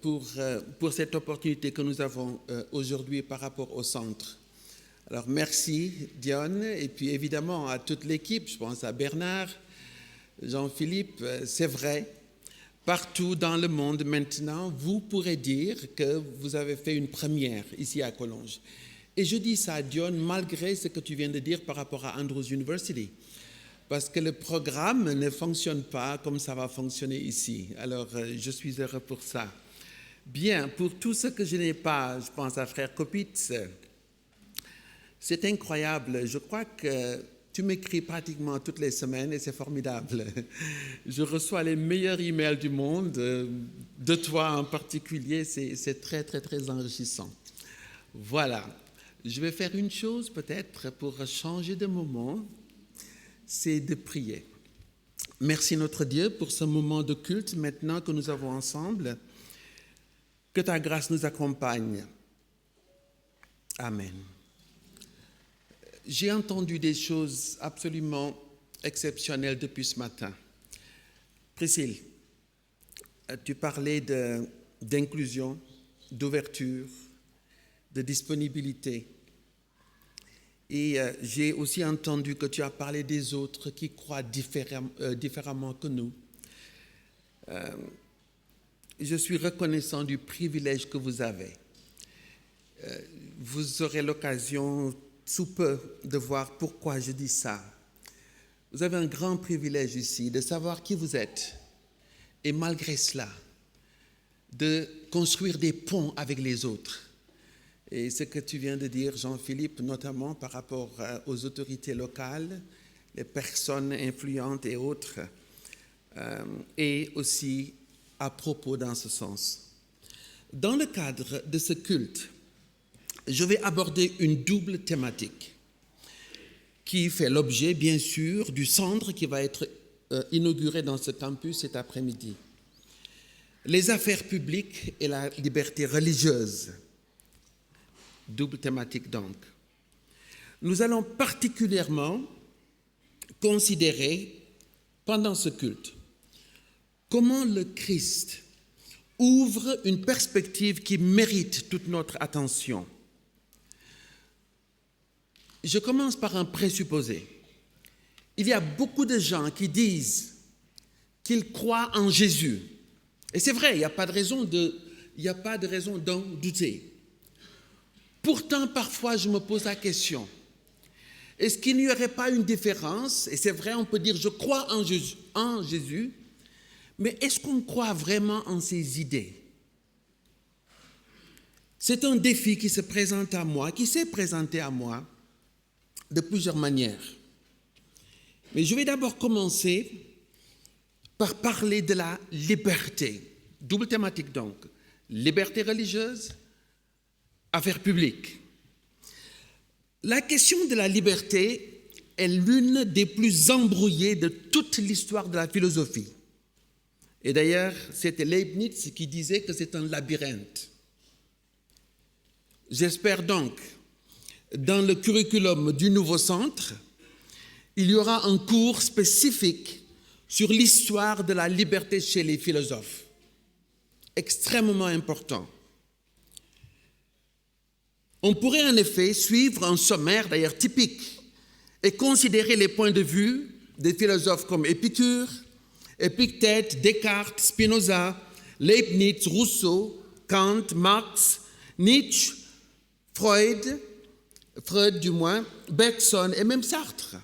pour cette opportunité que nous avons aujourd'hui par rapport au centre. Alors merci Dion, et puis évidemment à toute l'équipe, je pense à Bernard, Jean-Philippe, c'est vrai, partout dans le monde maintenant, vous pourrez dire que vous avez fait une première ici à Collonges. Et je dis ça, Dion, malgré ce que tu viens de dire par rapport à Andrews University, parce que le programme ne fonctionne pas comme ça va fonctionner ici. Alors, je suis heureux pour ça. Bien, pour tout ce que je n'ai pas, je pense à Frère Kopitz, c'est incroyable. Je crois que tu m'écris pratiquement toutes les semaines et c'est formidable. Je reçois les meilleurs emails du monde, de toi en particulier, c'est très, très, très enrichissant. Voilà. Je vais faire une chose peut-être pour changer de moment, c'est de prier. Merci notre Dieu pour ce moment de culte maintenant que nous avons ensemble. Que ta grâce nous accompagne. Amen. J'ai entendu des choses absolument exceptionnelles depuis ce matin. Priscille, tu parlais d'inclusion, d'ouverture, de disponibilité. Et j'ai aussi entendu que tu as parlé des autres qui croient différemment que nous. Je suis reconnaissant du privilège que vous avez. Vous aurez l'occasion sous peu de voir pourquoi je dis ça. Vous avez un grand privilège ici de savoir qui vous êtes et malgré cela, de construire des ponts avec les autres. Et ce que tu viens de dire, Jean-Philippe, notamment par rapport aux autorités locales, les personnes influentes et autres, et aussi à propos dans ce sens. Dans le cadre de ce culte, je vais aborder une double thématique qui fait l'objet, bien sûr, du centre qui va être inauguré dans ce campus cet après-midi. Les affaires publiques et la liberté religieuse. Double thématique donc. Nous allons particulièrement considérer pendant ce culte comment le Christ ouvre une perspective qui mérite toute notre attention. Je commence par un présupposé. Il y a beaucoup de gens qui disent qu'ils croient en Jésus. Et c'est vrai, il n'y a pas de raison d'en douter. Pourtant, parfois, je me pose la question, est-ce qu'il n'y aurait pas une différence? Et c'est vrai, on peut dire, je crois en Jésus, mais est-ce qu'on croit vraiment en ses idées? C'est un défi qui se présente à moi, qui s'est présenté à moi de plusieurs manières. Mais je vais d'abord commencer par parler de la liberté. Double thématique donc, liberté religieuse, affaires publiques. La question de la liberté est l'une des plus embrouillées de toute l'histoire de la philosophie. Et d'ailleurs, c'était Leibniz qui disait que c'est un labyrinthe. J'espère donc, dans le curriculum du nouveau centre, il y aura un cours spécifique sur l'histoire de la liberté chez les philosophes. Extrêmement important. On pourrait en effet suivre un sommaire d'ailleurs typique et considérer les points de vue des philosophes comme Épicure, Épictète, Descartes, Spinoza, Leibniz, Rousseau, Kant, Marx, Nietzsche, Freud du moins, Bergson et même Sartre.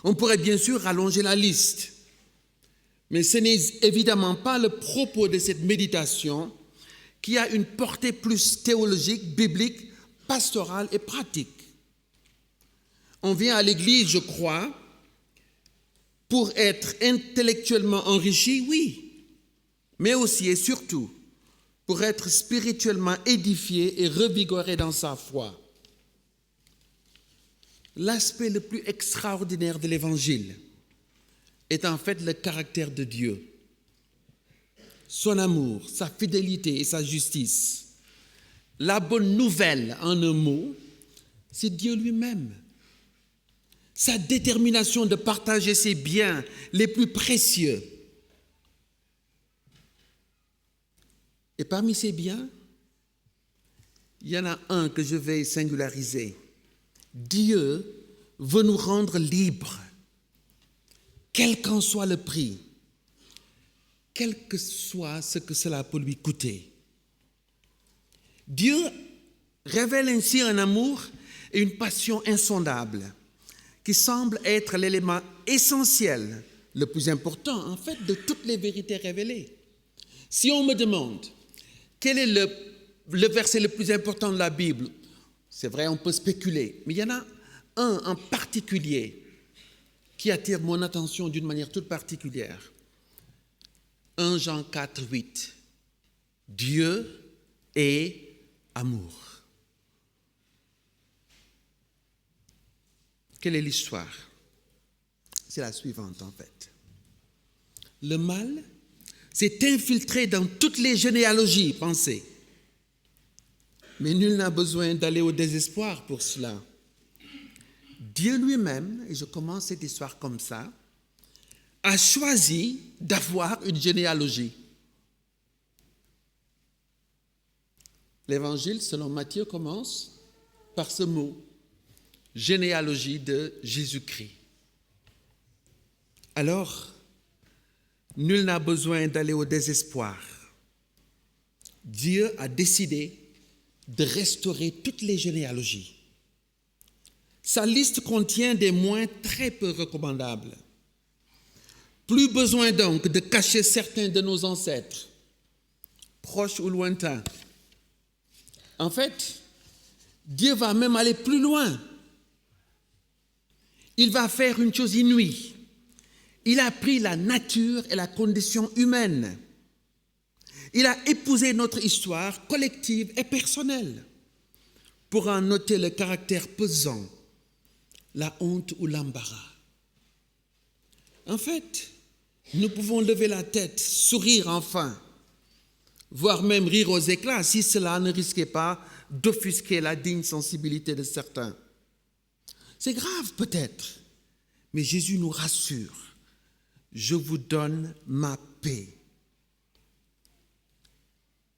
On pourrait bien sûr rallonger la liste. Mais ce n'est évidemment pas le propos de cette méditation qui a une portée plus théologique, biblique, pastorale et pratique. On vient à l'Église, je crois, pour être intellectuellement enrichi, oui, mais aussi et surtout pour être spirituellement édifié et revigoré dans sa foi. L'aspect le plus extraordinaire de l'Évangile est en fait le caractère de Dieu, son amour, sa fidélité et sa justice. La bonne nouvelle, en un mot, c'est Dieu lui-même. Sa détermination de partager ses biens les plus précieux. Et parmi ces biens, il y en a un que je vais singulariser. Dieu veut nous rendre libres, quel qu'en soit le prix, quel que soit ce que cela peut lui coûter. Dieu révèle ainsi un amour et une passion insondables qui semblent être l'élément essentiel, le plus important en fait de toutes les vérités révélées. Si on me demande quel est le verset le plus important de la Bible, c'est vrai, on peut spéculer, mais il y en a un en particulier qui attire mon attention d'une manière toute particulière. 1 Jean 4, 8. Dieu est amour. Quelle est l'histoire? C'est la suivante en fait. Le mal s'est infiltré dans toutes les généalogies, pensez. Mais nul n'a besoin d'aller au désespoir pour cela. Dieu lui-même, et je commence cette histoire comme ça, a choisi d'avoir une généalogie. L'évangile, selon Matthieu, commence par ce mot, généalogie de Jésus-Christ. Alors, nul n'a besoin d'aller au désespoir. Dieu a décidé de restaurer toutes les généalogies. Sa liste contient des moyens très peu recommandables. Plus besoin donc de cacher certains de nos ancêtres, proches ou lointains. En fait, Dieu va même aller plus loin. Il va faire une chose inouïe. Il a pris la nature et la condition humaine. Il a épousé notre histoire collective et personnelle pour en noter le caractère pesant, la honte ou l'embarras. En fait, nous pouvons lever la tête, sourire enfin, voire même rire aux éclats si cela ne risquait pas d'offusquer la digne sensibilité de certains. C'est grave peut-être, mais Jésus nous rassure. Je vous donne ma paix.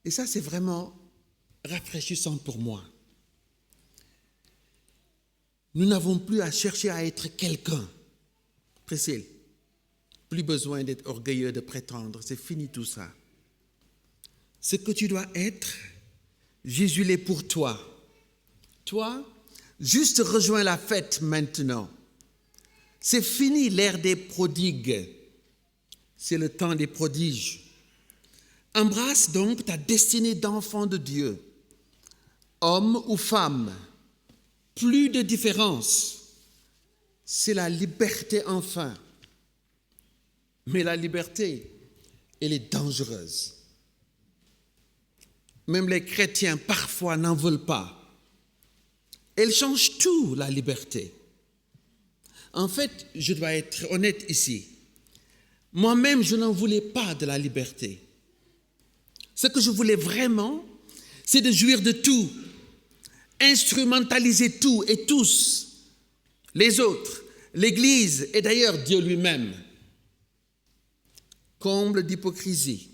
Et ça, c'est vraiment rafraîchissant pour moi. Nous n'avons plus à chercher à être quelqu'un. Priscille, plus besoin d'être orgueilleux, de prétendre. C'est fini tout ça. Ce que tu dois être, Jésus l'est pour toi. Toi, juste rejoins la fête maintenant. C'est fini l'ère des prodigues. C'est le temps des prodiges. Embrasse donc ta destinée d'enfant de Dieu. Homme ou femme, plus de différence. C'est la liberté enfin. Mais la liberté, elle est dangereuse. Même les chrétiens parfois n'en veulent pas. Elle change tout, la liberté. En fait, je dois être honnête ici. Moi-même, je n'en voulais pas de la liberté. Ce que je voulais vraiment, c'est de jouir de tout, instrumentaliser tout et tous, les autres, l'Église et d'ailleurs Dieu lui-même. Comble d'hypocrisie.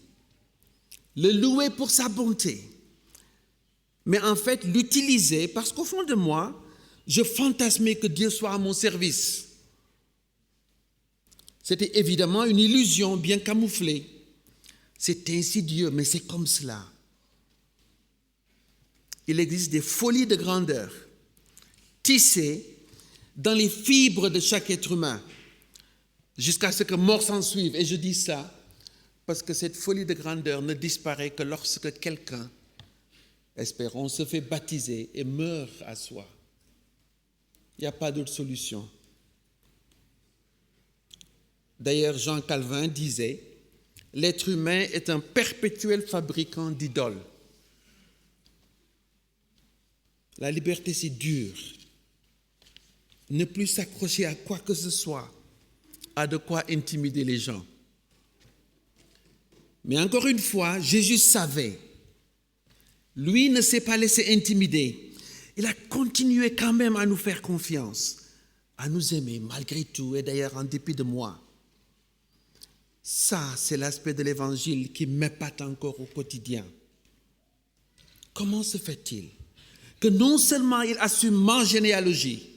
Le louer pour sa bonté, mais en fait l'utiliser parce qu'au fond de moi, je fantasmais que Dieu soit à mon service. C'était évidemment une illusion bien camouflée. C'est insidieux, mais c'est comme cela. Il existe des folies de grandeur, tissées dans les fibres de chaque être humain, jusqu'à ce que mort s'en suive. Et je dis ça parce que cette folie de grandeur ne disparaît que lorsque quelqu'un, espérons, se fait baptiser et meurt à soi. Il n'y a pas d'autre solution. D'ailleurs, Jean Calvin disait, « L'être humain est un perpétuel fabricant d'idoles. » La liberté, c'est dur. Ne plus s'accrocher à quoi que ce soit, à de quoi intimider les gens. Mais encore une fois, Jésus savait. Lui ne s'est pas laissé intimider. Il a continué quand même à nous faire confiance, à nous aimer malgré tout, et d'ailleurs en dépit de moi. Ça, c'est l'aspect de l'Évangile qui m'épate encore au quotidien. Comment se fait-il que non seulement il assume ma généalogie,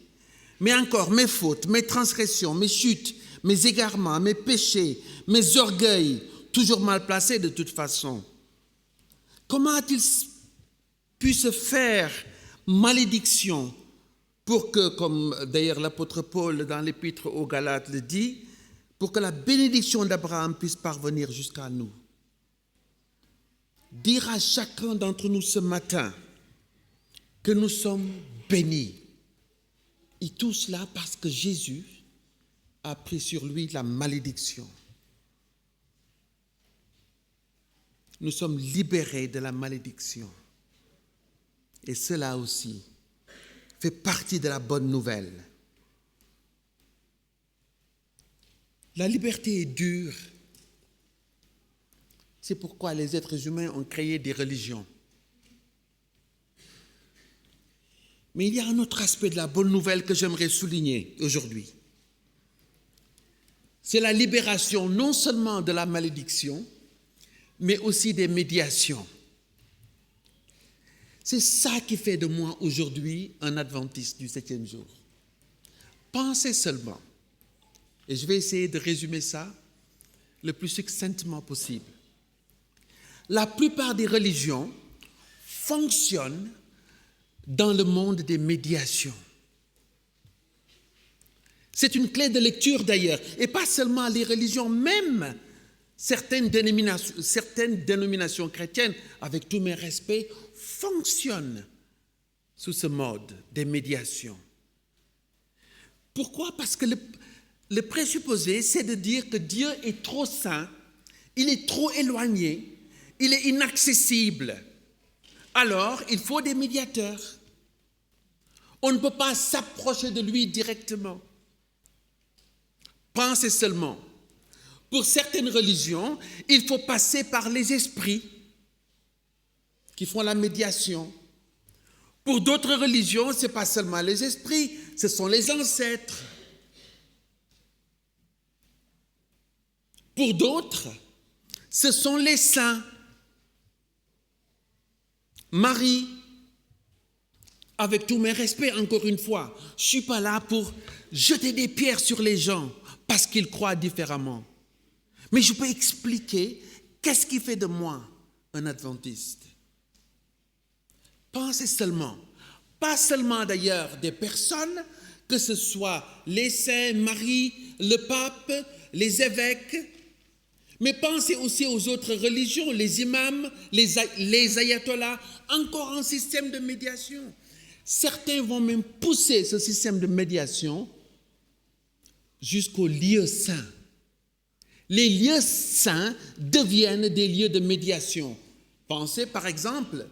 mais encore mes fautes, mes transgressions, mes chutes, mes égarements, mes péchés, mes orgueils, toujours mal placés de toute façon. Comment a-t-il pu se faire malédiction pour que, comme d'ailleurs l'apôtre Paul dans l'épître aux Galates le dit, pour que la bénédiction d'Abraham puisse parvenir jusqu'à nous? Dire à chacun d'entre nous ce matin que nous sommes bénis. Et tout cela parce que Jésus a pris sur lui la malédiction. Nous sommes libérés de la malédiction. Et cela aussi fait partie de la bonne nouvelle. La liberté est dure. C'est pourquoi les êtres humains ont créé des religions. Mais il y a un autre aspect de la bonne nouvelle que j'aimerais souligner aujourd'hui. C'est la libération non seulement de la malédiction, mais aussi des médiations. C'est ça qui fait de moi aujourd'hui un adventiste du 7e jour. Pensez seulement, et je vais essayer de résumer ça le plus succinctement possible. La plupart des religions fonctionnent dans le monde des médiations. C'est une clé de lecture d'ailleurs, et pas seulement les religions, même certaines dénominations chrétiennes, avec tous mes respects, fonctionnent sous ce mode des médiations. Pourquoi? Parce que le présupposé, c'est de dire que Dieu est trop saint, il est trop éloigné, il est inaccessible. Alors, il faut des médiateurs. On ne peut pas s'approcher de lui directement. Pensez seulement. Pour certaines religions, il faut passer par les esprits qui font la médiation. Pour d'autres religions, ce n'est pas seulement les esprits, ce sont les ancêtres. Pour d'autres, ce sont les saints. Marie, avec tous mes respects, encore une fois, je ne suis pas là pour jeter des pierres sur les gens parce qu'ils croient différemment. Mais je peux expliquer qu'est-ce qui fait de moi un adventiste. Pensez seulement, pas seulement d'ailleurs des personnes, que ce soit les saints, Marie, le pape, les évêques, mais pensez aussi aux autres religions, les imams, les ayatollahs, encore un système de médiation. Certains vont même pousser ce système de médiation jusqu'aux lieux saints. Les lieux saints deviennent des lieux de médiation. Pensez par exemple,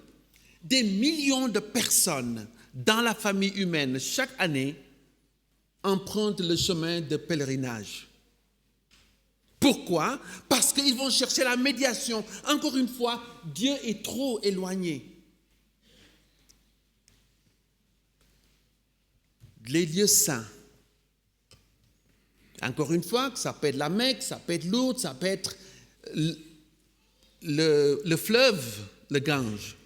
des millions de personnes dans la famille humaine chaque année empruntent le chemin de pèlerinage. Pourquoi? Parce qu'ils vont chercher la médiation. Encore une fois, Dieu est trop éloigné. Les lieux saints. Encore une fois, ça peut être la Mecque, ça peut être Lourdes, ça peut être le fleuve, le Gange.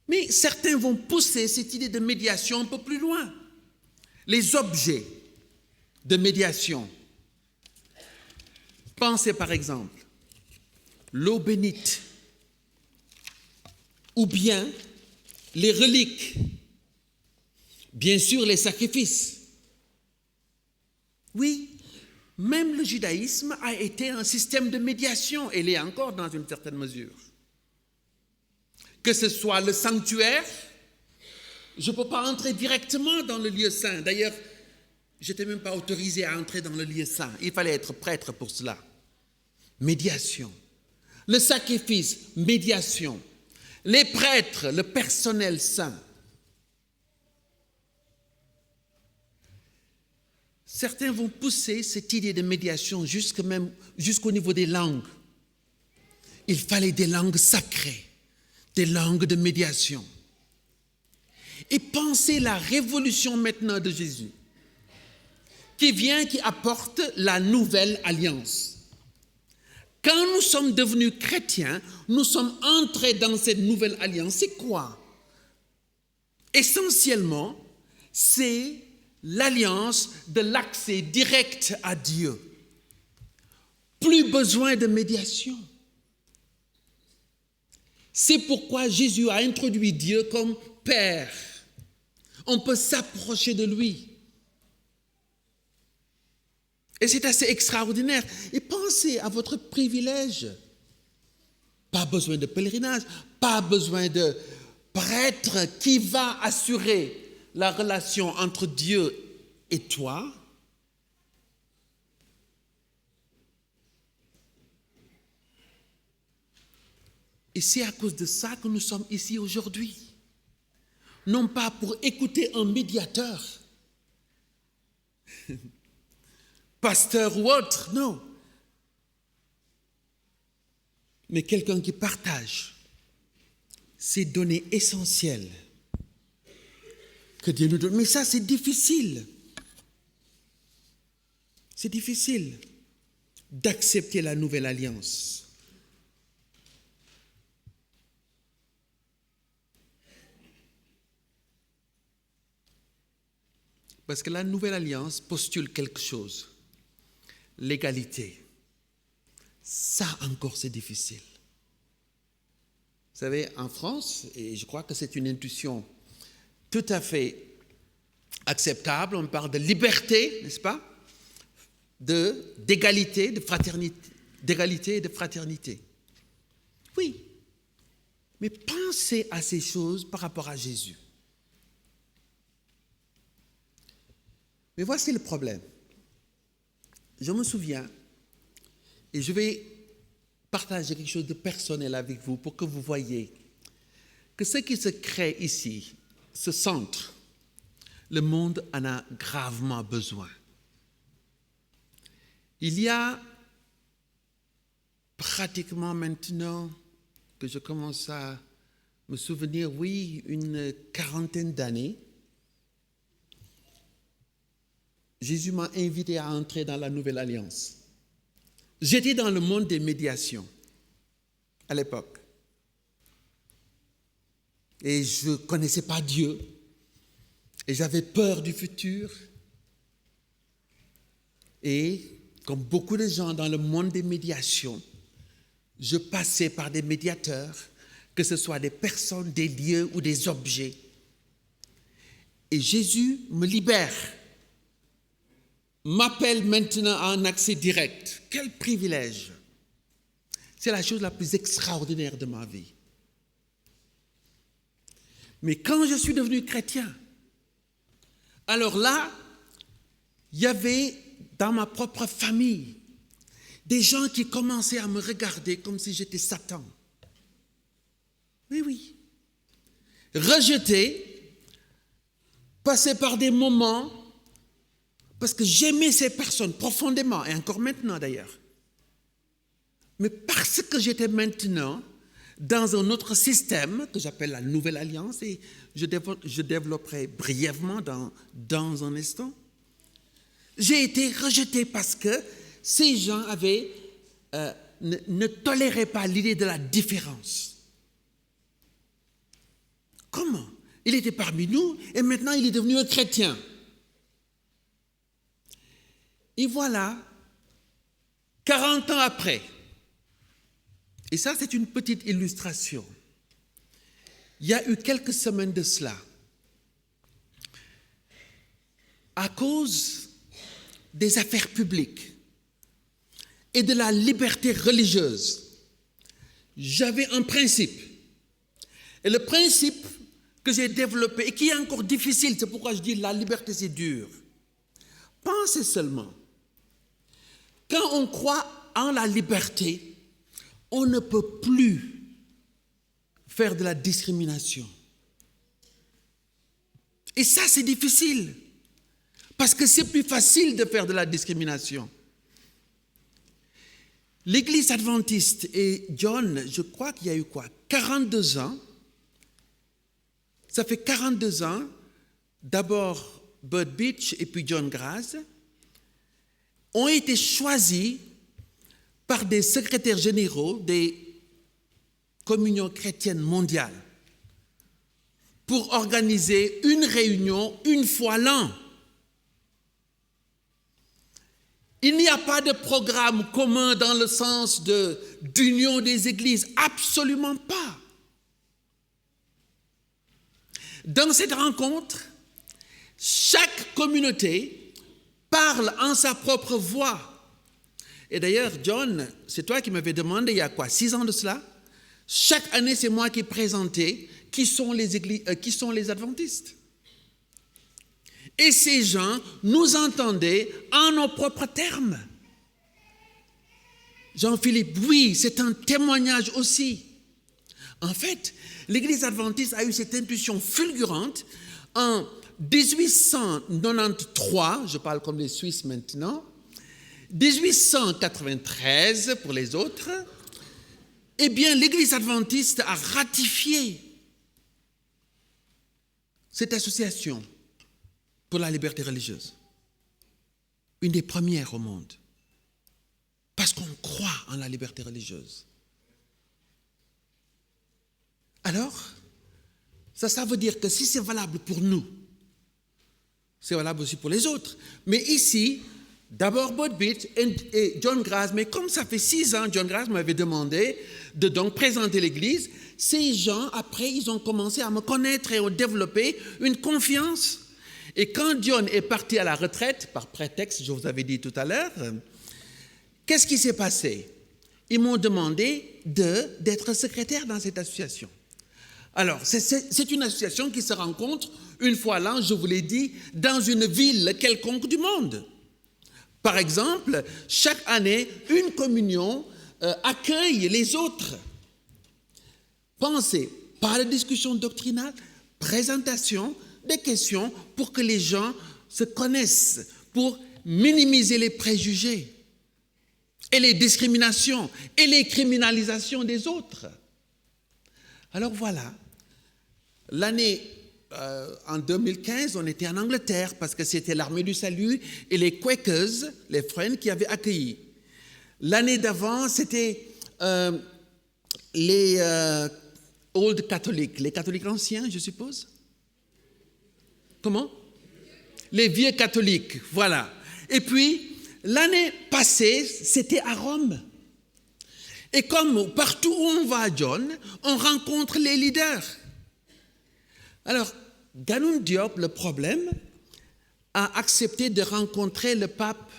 Mais certains vont pousser cette idée de médiation un peu plus loin. Les objets de médiation. Pensez par exemple l'eau bénite ou bien les reliques, bien sûr les sacrifices. Oui, même le judaïsme a été un système de médiation, et l'est encore dans une certaine mesure. Que ce soit le sanctuaire, je ne peux pas entrer directement dans le lieu saint. D'ailleurs, je n'étais même pas autorisé à entrer dans le lieu saint. Il fallait être prêtre pour cela. Médiation. Le sacrifice, médiation. Les prêtres, le personnel saint. Certains vont pousser cette idée de médiation jusqu'au niveau des langues. Il fallait des langues sacrées, des langues de médiation. Et pensez la révolution maintenant de Jésus, qui apporte la nouvelle alliance. Quand nous sommes devenus chrétiens, nous sommes entrés dans cette nouvelle alliance. C'est quoi? Essentiellement, c'est l'alliance de l'accès direct à Dieu. Plus besoin de médiation. C'est pourquoi Jésus a introduit Dieu comme Père. On peut s'approcher de lui. Et c'est assez extraordinaire. Et pensez à votre privilège. Pas besoin de pèlerinage, pas besoin de prêtre qui va assurer la relation entre Dieu et toi. Et c'est à cause de ça que nous sommes ici aujourd'hui. Non pas pour écouter un médiateur, pasteur ou autre, non. Mais quelqu'un qui partage ces données essentielles que Dieu nous donne. Mais ça, c'est difficile. C'est difficile d'accepter la nouvelle alliance. Parce que la nouvelle alliance postule quelque chose. L'égalité. Ça encore, c'est difficile. Vous savez, en France, et je crois que c'est une intuition tout à fait acceptable, on parle de liberté, n'est-ce pas? D'égalité, de fraternité, d'égalité et de fraternité. Oui. Mais pensez à ces choses par rapport à Jésus. Mais voici le problème. Je me souviens, et je vais partager quelque chose de personnel avec vous pour que vous voyez que ce qui se crée ici, ce centre, le monde en a gravement besoin. Il y a pratiquement maintenant que je commence à me souvenir, oui, une quarantaine d'années, Jésus m'a invité à entrer dans la nouvelle alliance. J'étais dans le monde des médiations à l'époque. Et je ne connaissais pas Dieu. Et j'avais peur du futur. Et comme beaucoup de gens dans le monde des médiations, je passais par des médiateurs, que ce soit des personnes, des lieux ou des objets. Et Jésus me libère. M'appelle maintenant à un accès direct. Quel privilège! C'est la chose la plus extraordinaire de ma vie. Mais quand je suis devenu chrétien, alors là, il y avait dans ma propre famille des gens qui commençaient à me regarder comme si j'étais Satan. Oui, oui. Rejeté, passé par des moments, parce que j'aimais ces personnes profondément, et encore maintenant d'ailleurs. Mais parce que j'étais maintenant dans un autre système que j'appelle la Nouvelle Alliance, et je développerai brièvement dans un instant, j'ai été rejeté parce que ces gens ne toléraient pas l'idée de la différence. Comment? Il était parmi nous et maintenant il est devenu un chrétien. Et voilà, 40 ans après, et ça c'est une petite illustration, il y a eu quelques semaines de cela, à cause des affaires publiques et de la liberté religieuse, j'avais un principe. Et le principe que j'ai développé et qui est encore difficile, c'est pourquoi je dis la liberté c'est dur. Pensez seulement, quand on croit en la liberté, on ne peut plus faire de la discrimination. Et ça c'est difficile, parce que c'est plus facile de faire de la discrimination. L'Église adventiste et John, je crois qu'il y a eu 42 ans. Ça fait 42 ans, d'abord Bud Beach et puis John Graz, ont été choisis par des secrétaires généraux des communions chrétiennes mondiales pour organiser une réunion une fois l'an. Il n'y a pas de programme commun dans le sens d'union des églises, absolument pas. Dans cette rencontre, chaque communauté parle en sa propre voix. Et d'ailleurs, John, c'est toi qui m'avais demandé il y a 6 ans de cela. Chaque année, c'est moi qui présentais qui sont les adventistes. Et ces gens nous entendaient en nos propres termes. Jean-Philippe, oui, c'est un témoignage aussi. En fait, l'Église adventiste a eu cette intuition fulgurante en 1893, je parle comme les Suisses maintenant, 1893 pour les autres, eh bien l'Église adventiste a ratifié cette association pour la liberté religieuse. Une des premières au monde. Parce qu'on croit en la liberté religieuse. Alors, ça veut dire que si c'est valable pour nous, c'est valable aussi pour les autres. Mais ici, d'abord Bud Beach et John Graz, mais comme ça fait 6 ans, John Graz m'avait demandé de donc présenter l'Église, ces gens, après, ils ont commencé à me connaître et ont développé une confiance. Et quand John est parti à la retraite, par prétexte, je vous avais dit tout à l'heure, qu'est-ce qui s'est passé? Ils m'ont demandé d'être secrétaire dans cette association. Alors, c'est une association qui se rencontre une fois l'an, je vous l'ai dit, dans une ville quelconque du monde. Par exemple, chaque année, une communion accueille les autres. Pensez, pas de discussion doctrinale, présentation, des questions pour que les gens se connaissent, pour minimiser les préjugés et les discriminations et les criminalisations des autres. Alors voilà, l'année en 2015, on était en Angleterre parce que c'était l'Armée du Salut et les Quakers, les Friends, qui avaient accueilli. L'année d'avant, c'était les Old Catholics, les catholiques anciens, je suppose. Comment? Les vieux catholiques, voilà. Et puis, l'année passée, c'était à Rome. Et comme partout où on va, John, on rencontre les leaders. Alors, Ganoun Diop, le problème, a accepté de rencontrer le pape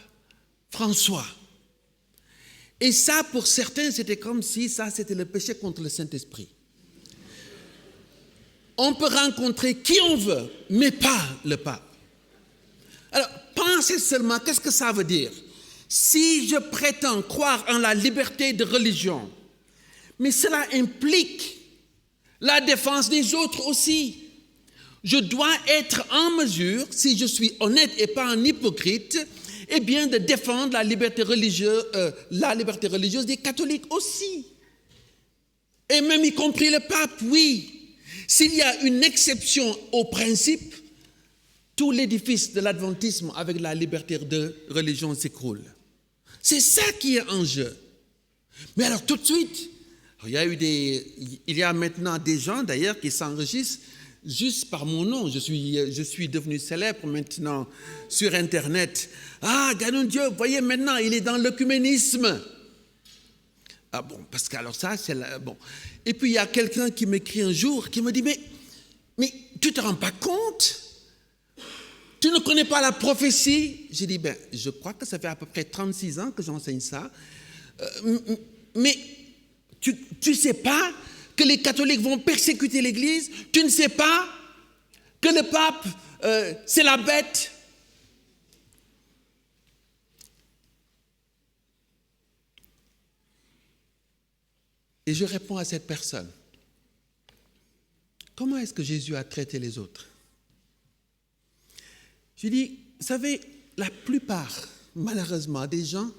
François. Et ça, pour certains, c'était comme si ça, c'était le péché contre le Saint-Esprit. On peut rencontrer qui on veut, mais pas le pape. Alors, pensez seulement, qu'est-ce que ça veut dire? Si je prétends croire en la liberté de religion, mais cela implique la défense des autres aussi. Je dois être en mesure, si je suis honnête et pas un hypocrite, eh bien de défendre la liberté religieuse des catholiques aussi. Et même y compris le pape, oui. S'il y a une exception au principe, tout l'édifice de l'adventisme avec la liberté de religion s'écroule. C'est ça qui est en jeu. Mais alors tout de suite, il y a maintenant des gens d'ailleurs qui s'enregistrent juste par mon nom. Je suis devenu célèbre maintenant sur Internet. Ah, Ganoun Diop, voyez maintenant, il est dans l'œcuménisme. Ah bon, parce que alors ça, c'est bon. Et puis il y a quelqu'un qui m'écrit un jour, qui me dit, mais tu te rends pas compte? tu ne connais pas la prophétie? J'ai dit, ben, je crois que ça fait à peu près 36 ans que j'enseigne ça. Mais tu ne sais pas que les catholiques vont persécuter l'Église? Tu ne sais pas que le pape, c'est la bête? Et je réponds à cette personne, comment est-ce que Jésus a traité les autres? Je dis, vous savez, la plupart, malheureusement, des gens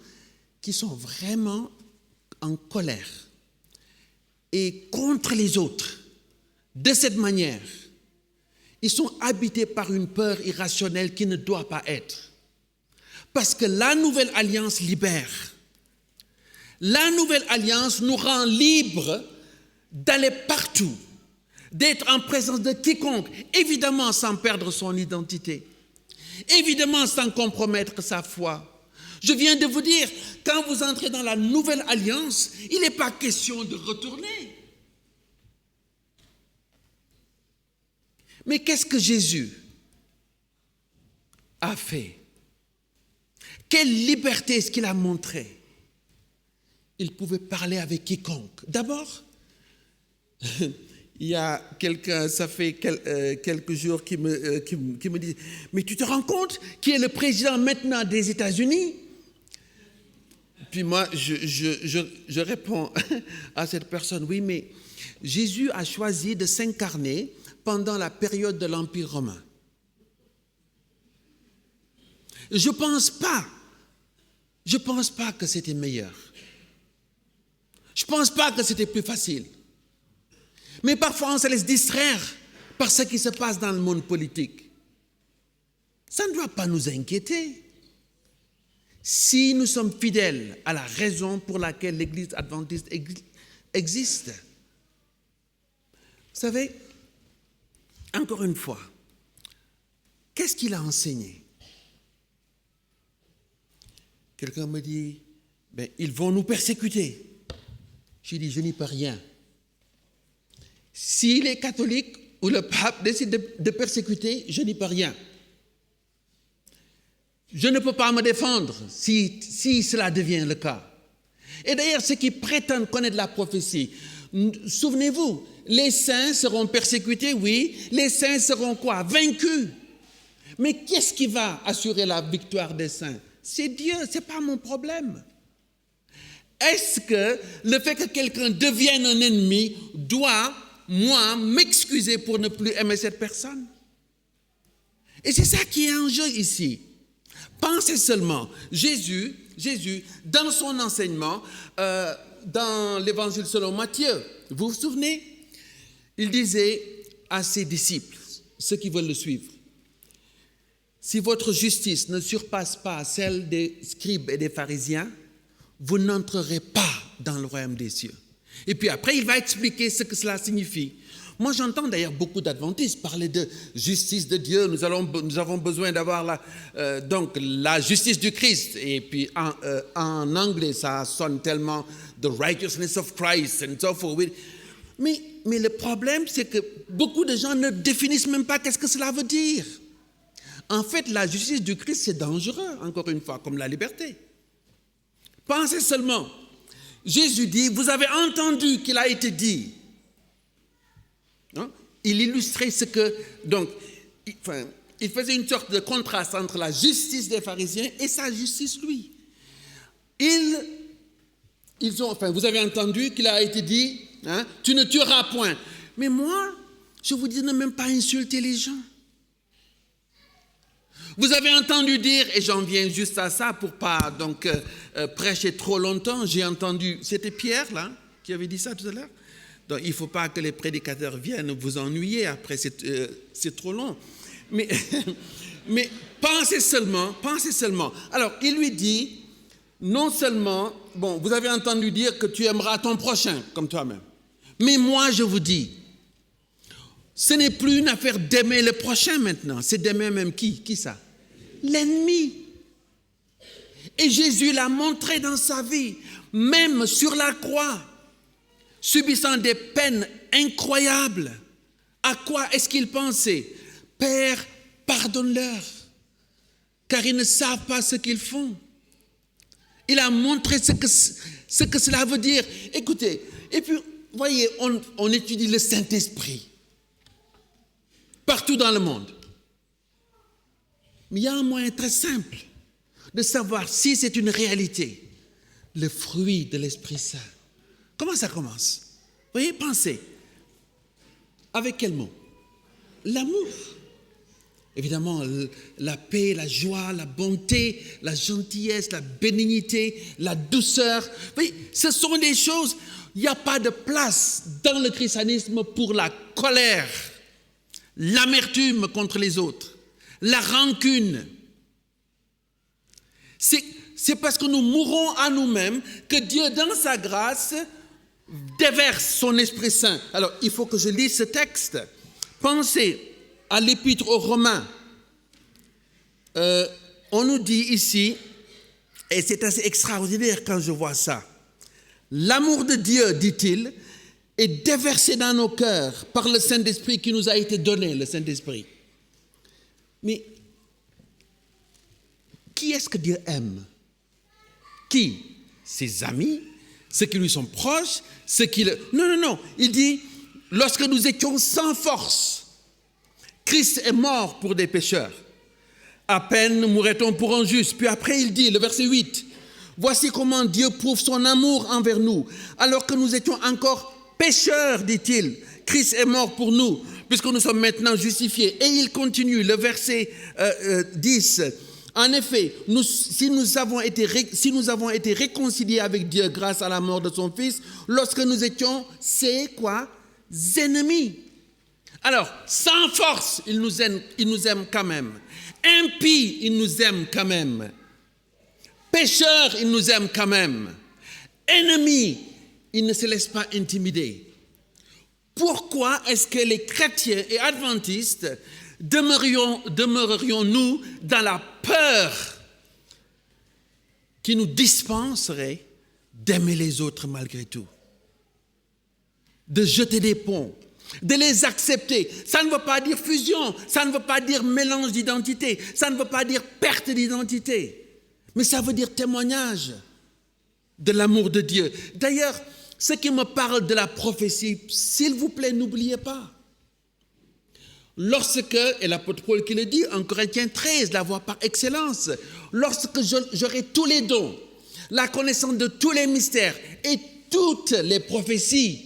qui sont vraiment en colère et contre les autres, de cette manière, ils sont habités par une peur irrationnelle qui ne doit pas être. Parce que la nouvelle alliance libère. La nouvelle alliance nous rend libres d'aller partout, d'être en présence de quiconque, évidemment sans perdre son identité, évidemment sans compromettre sa foi. Je viens de vous dire, quand vous entrez dans la nouvelle alliance, il n'est pas question de retourner. Mais qu'est-ce que Jésus a fait? Quelle liberté est-ce qu'il a montré? Il pouvait parler avec quiconque. D'abord, il y a quelqu'un, ça fait quelques jours, qui me dit, mais tu te rends compte qui est le président maintenant des États-Unis? Puis moi, je réponds à cette personne, oui, mais Jésus a choisi de s'incarner pendant la période de l'Empire romain. Je pense pas que c'était meilleur. Je ne pense pas que c'était plus facile. Mais parfois, on se laisse distraire par ce qui se passe dans le monde politique. Ça ne doit pas nous inquiéter. Si nous sommes fidèles à la raison pour laquelle l'Église adventiste existe. Vous savez, encore une fois, qu'est-ce qu'il a enseigné? Quelqu'un me dit, ben, ils vont nous persécuter. J'ai dit, je n'y peux rien. Si les catholiques ou le pape décident de persécuter, je n'y peux rien. Je ne peux pas me défendre si cela devient le cas. Et d'ailleurs, ceux qui prétendent connaître la prophétie, souvenez-vous, les saints seront persécutés, oui. Les saints seront quoi? Vaincus. Mais qu'est-ce qui va assurer la victoire des saints? C'est Dieu, ce n'est pas mon problème. Est-ce que le fait que quelqu'un devienne un ennemi doit, moi, m'excuser pour ne plus aimer cette personne? Et c'est ça qui est en jeu ici. Pensez seulement, Jésus, dans son enseignement, dans l'évangile selon Matthieu, vous vous souvenez? Il disait à ses disciples, ceux qui veulent le suivre, si votre justice ne surpasse pas celle des scribes et des pharisiens, vous n'entrerez pas dans le royaume des cieux. Et puis après, il va expliquer ce que cela signifie. Moi, j'entends d'ailleurs beaucoup d'adventistes parler de justice de Dieu. Nous avons besoin d'avoir donc la justice du Christ. Et puis en anglais, ça sonne tellement « the righteousness of Christ » and so forth. Mais le problème, c'est que beaucoup de gens ne définissent même pas qu'est-ce que cela veut dire. En fait, la justice du Christ, c'est dangereux, encore une fois, comme la liberté. Pensez seulement, Jésus dit, vous avez entendu qu'il a été dit. Non? Il illustrait ce que, donc, il faisait une sorte de contraste entre la justice des pharisiens et sa justice, lui. Vous avez entendu qu'il a été dit, hein, tu ne tueras point. Mais moi, je vous dis de ne même pas insulter les gens. Vous avez entendu dire, et j'en viens juste à ça pour pas donc prêcher trop longtemps, j'ai entendu, c'était Pierre là qui avait dit ça tout à l'heure. Donc il ne faut pas que les prédicateurs viennent vous ennuyer après, c'est trop long. Mais pensez seulement. Alors il lui dit, non seulement, bon, vous avez entendu dire que tu aimeras ton prochain comme toi-même, mais moi je vous dis, ce n'est plus une affaire d'aimer le prochain maintenant, c'est d'aimer même qui ça? L'ennemi. Et Jésus l'a montré dans sa vie, même sur la croix, subissant des peines incroyables. À quoi est-ce qu'il pensait? Père, pardonne-leur. car ils ne savent pas ce qu'ils font. Il a montré ce que cela veut dire. Écoutez, et puis, voyez, on étudie le Saint-Esprit partout dans le monde. Mais il y a un moyen très simple de savoir si c'est une réalité. Le fruit de l'Esprit Saint. Comment ça commence? Vous voyez, pensez. Avec quel mot? L'amour. Évidemment, la paix, la joie, la bonté, la gentillesse, la bénignité, la douceur. Oui, ce sont des choses, il n'y a pas de place dans le christianisme pour la colère, l'amertume contre les autres, la rancune. C'est parce que nous mourrons à nous-mêmes que Dieu, dans sa grâce, déverse son Esprit Saint. Alors, il faut que je lise ce texte. Pensez à l'Épître aux Romains. On nous dit ici, et c'est assez extraordinaire quand je vois ça, l'amour de Dieu, dit-il, est déversé dans nos cœurs par le Saint-Esprit qui nous a été donné, le Saint-Esprit. Mais qui est-ce que Dieu aime? Qui? Ses amis, ceux qui lui sont proches, ceux qui le... Non. Il dit, lorsque nous étions sans force, Christ est mort pour des pécheurs. À peine mourrait-on pour un juste. Puis après, il dit, le verset 8, voici comment Dieu prouve son amour envers nous. Alors que nous étions encore pécheurs, dit-il, Christ est mort pour nous, puisque nous sommes maintenant justifiés. Et il continue, le verset 10, en effet, si nous avons été réconciliés avec Dieu grâce à la mort de son Fils, lorsque nous étions, c'est quoi? Ennemis. Alors, sans force, il nous aime quand même. Impie, il nous aime quand même. Pécheur, il nous aime quand même. Ennemi, il ne se laisse pas intimider. Pourquoi est-ce que les chrétiens et adventistes demeurerions-nous dans la peur qui nous dispenserait d'aimer les autres malgré tout? De jeter des ponts, de les accepter. Ça ne veut pas dire fusion, ça ne veut pas dire mélange d'identité, ça ne veut pas dire perte d'identité, mais ça veut dire témoignage de l'amour de Dieu. D'ailleurs, ceux qui me parlent de la prophétie, s'il vous plaît, n'oubliez pas. Lorsque, et l'apôtre Paul qui le dit en Corinthiens 13, la voie par excellence, lorsque j'aurai tous les dons, la connaissance de tous les mystères et toutes les prophéties,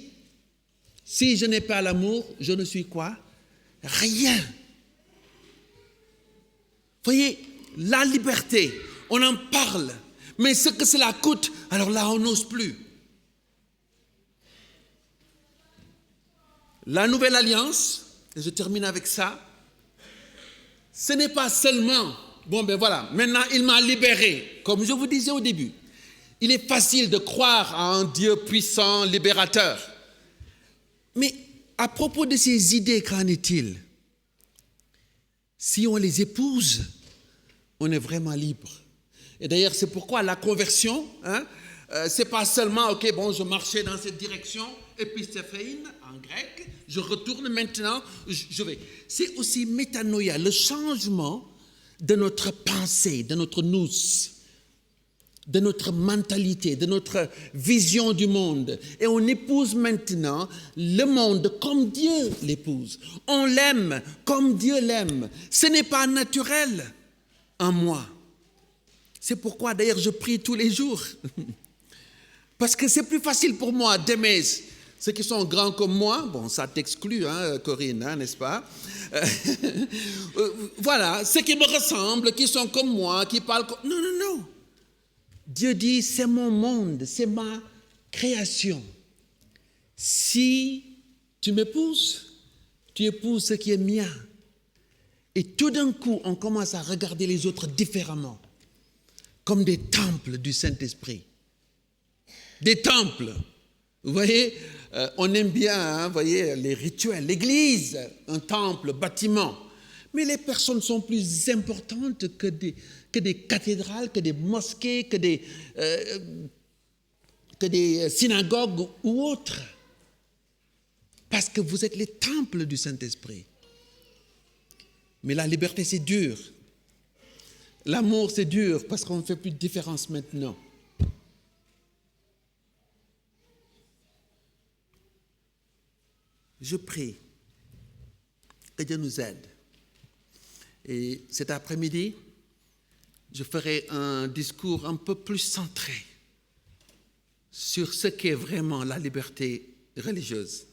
si je n'ai pas l'amour, je ne suis quoi? Rien. Voyez, la liberté, on en parle, mais ce que cela coûte, alors là, on n'ose plus. La nouvelle alliance, et je termine avec ça, ce n'est pas seulement, bon ben voilà, maintenant il m'a libéré, comme je vous disais au début. Il est facile de croire à un Dieu puissant, libérateur. Mais à propos de ces idées, qu'en est-il? Si on les épouse, on est vraiment libre. Et d'ailleurs, c'est pourquoi la conversion, c'est pas seulement, ok, bon, je marchais dans cette direction, épistéphéine en grec, je retourne maintenant, je vais. C'est aussi métanoïa, le changement de notre pensée, de notre nous, de notre mentalité, de notre vision du monde. Et on épouse maintenant le monde comme Dieu l'épouse. On l'aime comme Dieu l'aime. Ce n'est pas naturel en moi. C'est pourquoi d'ailleurs je prie tous les jours. Parce que c'est plus facile pour moi d'aimer ceux qui sont grands comme moi. Bon, ça t'exclut, Corinne, n'est-ce pas? Voilà, ceux qui me ressemblent, qui sont comme moi, qui parlent comme... Non. Dieu dit, c'est mon monde, c'est ma création. Si tu m'épouses, tu épouses ce qui est mien. Et tout d'un coup, on commence à regarder les autres différemment, comme des temples du Saint-Esprit. Des temples. Vous voyez, on aime bien, vous voyez, les rituels, l'église, un temple, bâtiment. Mais les personnes sont plus importantes que des cathédrales, que des mosquées, que des synagogues ou autres. Parce que vous êtes les temples du Saint-Esprit. Mais la liberté, c'est dur. L'amour, c'est dur parce qu'on ne fait plus de différence maintenant. Je prie que Dieu nous aide. Et cet après-midi, je ferai un discours un peu plus centré sur ce qu'est vraiment la liberté religieuse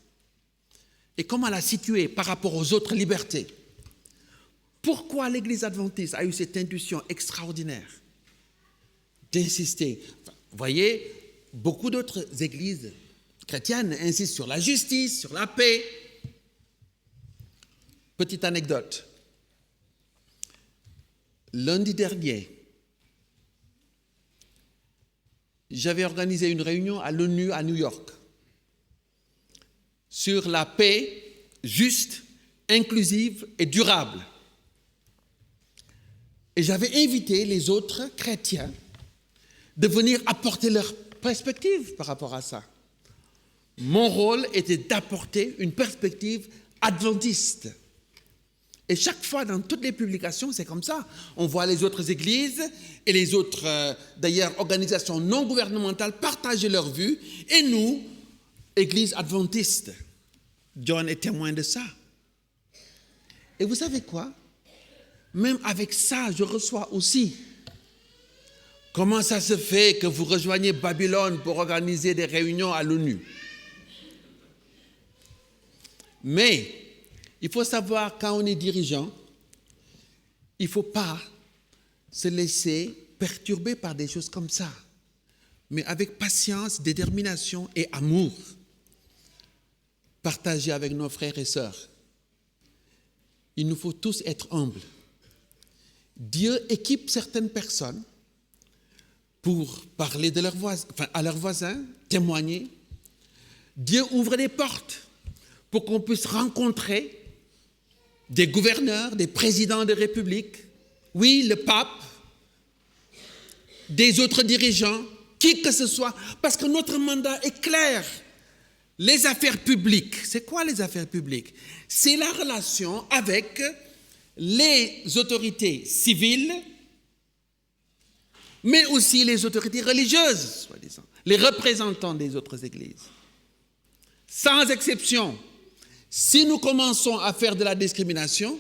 et comment la situer par rapport aux autres libertés. Pourquoi l'Église adventiste a eu cette intuition extraordinaire d'insister? Vous voyez, beaucoup d'autres églises chrétiennes insistent sur la justice, sur la paix. Petite anecdote. Lundi dernier, j'avais organisé une réunion à l'ONU à New York sur la paix juste, inclusive et durable. Et j'avais invité les autres chrétiens de venir apporter leur perspective par rapport à ça. Mon rôle était d'apporter une perspective adventiste. Et chaque fois, dans toutes les publications, c'est comme ça. On voit les autres églises et les autres, d'ailleurs, organisations non gouvernementales partager leurs vues. Et nous, Église adventiste, John est témoin de ça. Et vous savez quoi? Même avec ça, je reçois aussi. Comment ça se fait que vous rejoignez Babylone pour organiser des réunions à l'ONU? Mais il faut savoir, quand on est dirigeant, il ne faut pas se laisser perturber par des choses comme ça. Mais avec patience, détermination et amour, partager avec nos frères et sœurs. Il nous faut tous être humbles. Dieu équipe certaines personnes pour parler de à leurs voisins, témoigner. Dieu ouvre des portes pour qu'on puisse rencontrer des gouverneurs, des présidents de république, oui, le pape, des autres dirigeants, qui que ce soit, parce que notre mandat est clair. Les affaires publiques, c'est quoi les affaires publiques? C'est la relation avec les autorités civiles, mais aussi les autorités religieuses, soi-disant, les représentants des autres églises. Sans exception, si nous commençons à faire de la discrimination,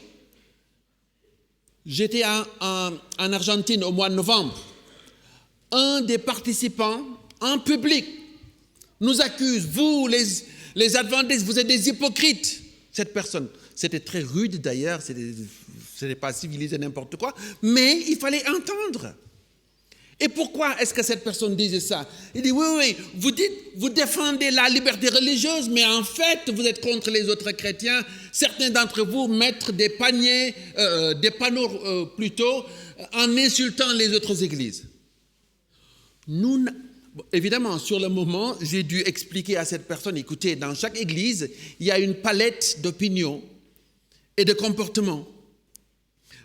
j'étais en Argentine au mois de novembre, un des participants en public nous accuse, vous les adventistes, vous êtes des hypocrites. Cette personne, c'était très rude d'ailleurs, ce n'est pas civilisé n'importe quoi, mais il fallait entendre. Et pourquoi est-ce que cette personne disait ça? Il dit, oui, vous défendez la liberté religieuse, mais en fait, vous êtes contre les autres chrétiens. Certains d'entre vous mettent des panneaux plutôt, en insultant les autres églises. Évidemment, sur le moment, j'ai dû expliquer à cette personne, écoutez, dans chaque église, il y a une palette d'opinions et de comportements.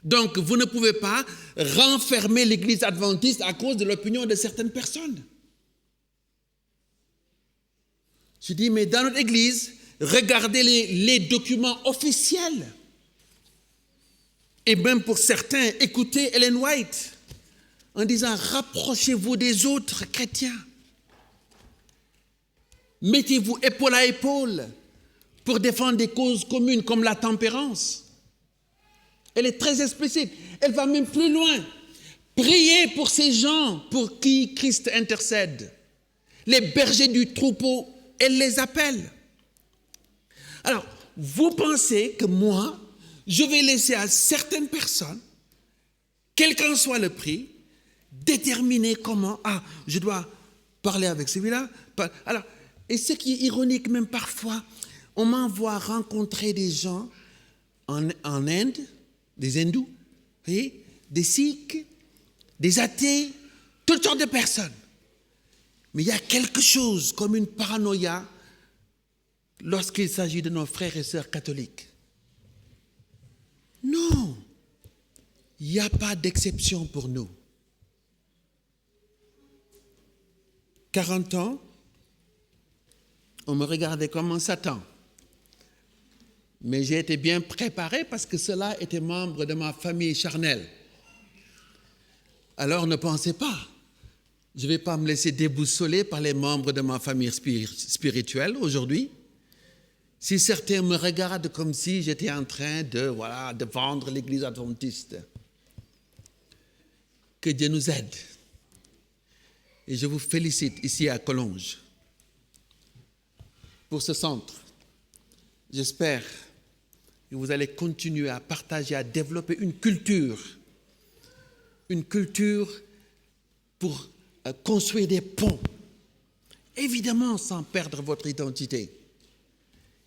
Donc, vous ne pouvez pas renfermer l'église adventiste à cause de l'opinion de certaines personnes. Je dis, mais dans notre église, regardez les documents officiels. Et même pour certains, écoutez Ellen White en disant, rapprochez-vous des autres chrétiens. Mettez-vous épaule à épaule pour défendre des causes communes comme la tempérance. Elle est très explicite. Elle va même plus loin. Priez pour ces gens pour qui Christ intercède. Les bergers du troupeau, elle les appelle. Alors, vous pensez que moi, je vais laisser à certaines personnes, quel qu'en soit le prix, déterminer comment, je dois parler avec celui-là. Alors, et ce qui est ironique même parfois, on m'envoie rencontrer des gens en Inde, des hindous, voyez, des sikhs, des athées, toutes sortes de personnes. Mais il y a quelque chose comme une paranoïa lorsqu'il s'agit de nos frères et sœurs catholiques. Non, il n'y a pas d'exception pour nous. 40 ans, on me regardait comme un Satan. Mais j'ai été bien préparé parce que ceux-là étaient membres de ma famille charnelle. Alors ne pensez pas, je ne vais pas me laisser déboussoler par les membres de ma famille spirituelle aujourd'hui. Si certains me regardent comme si j'étais en train de vendre l'église adventiste, que Dieu nous aide. Et je vous félicite ici à Collonges pour ce centre. J'espère que vous allez continuer à partager, à développer une culture pour construire des ponts, évidemment sans perdre votre identité.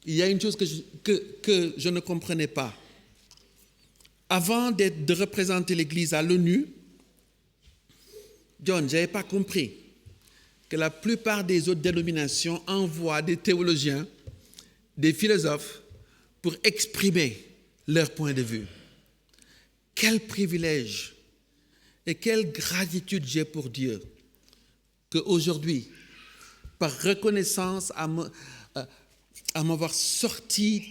Il y a une chose que je ne comprenais pas. Avant de représenter l'Église à l'ONU, John, je n'avais pas compris que la plupart des autres dénominations envoient des théologiens, des philosophes, pour exprimer leur point de vue. Quel privilège et quelle gratitude j'ai pour Dieu qu'aujourd'hui, par reconnaissance à m'avoir sorti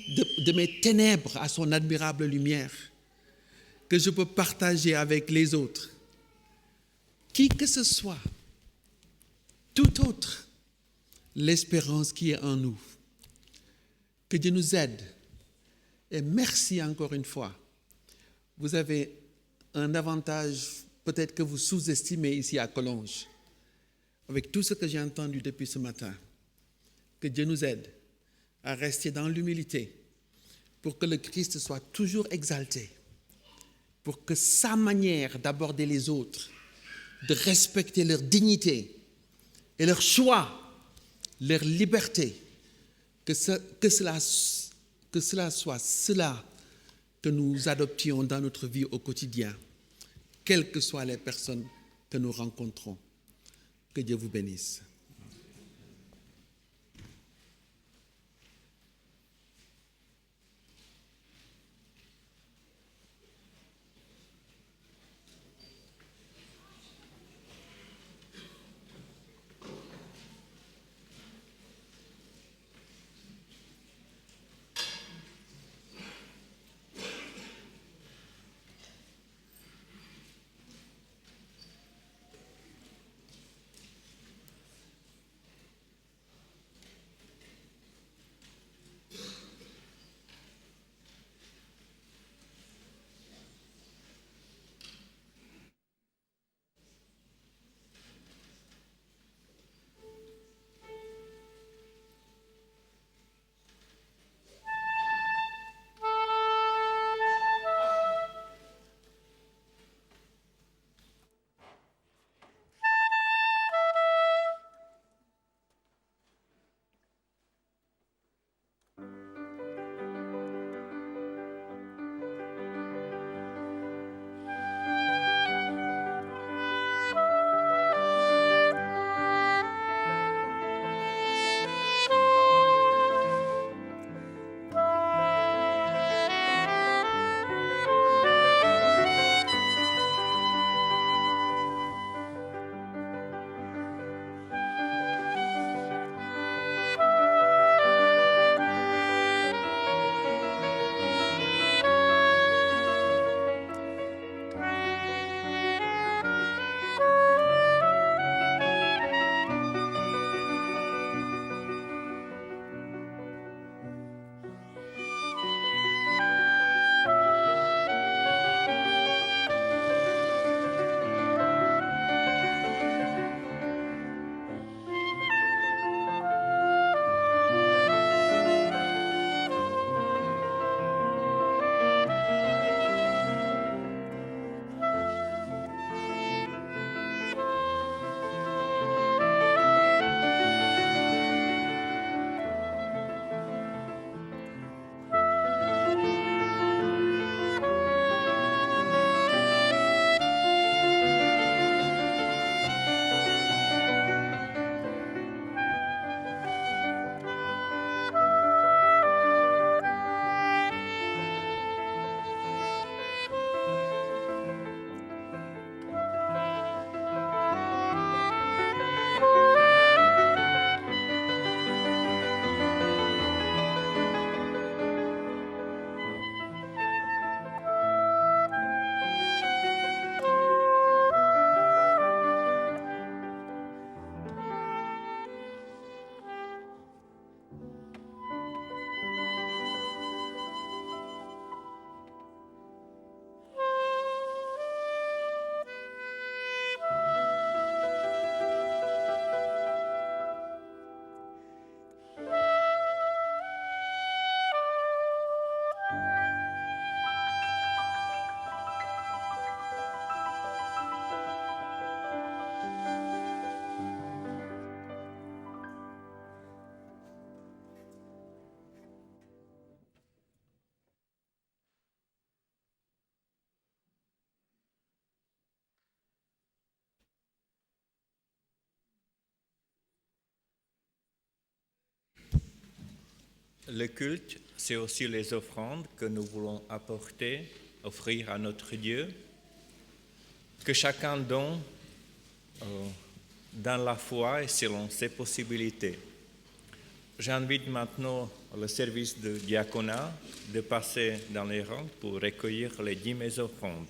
de mes ténèbres à son admirable lumière, que je peux partager avec les autres, qui que ce soit, tout autre, l'espérance qui est en nous. Que Dieu nous aide. Et merci encore une fois. Vous avez un avantage peut-être que vous sous-estimez ici à Collonges, avec tout ce que j'ai entendu depuis ce matin. Que Dieu nous aide à rester dans l'humilité pour que le Christ soit toujours exalté, pour que sa manière d'aborder les autres, de respecter leur dignité et leur choix, leur liberté, que cela soit cela que nous adoptions dans notre vie au quotidien, quelles que soient les personnes que nous rencontrons. Que Dieu vous bénisse. Le culte, c'est aussi les offrandes que nous voulons apporter, offrir à notre Dieu, que chacun donne dans la foi et selon ses possibilités. J'invite maintenant le service de diaconat de passer dans les rangs pour recueillir les dîmes et offrandes.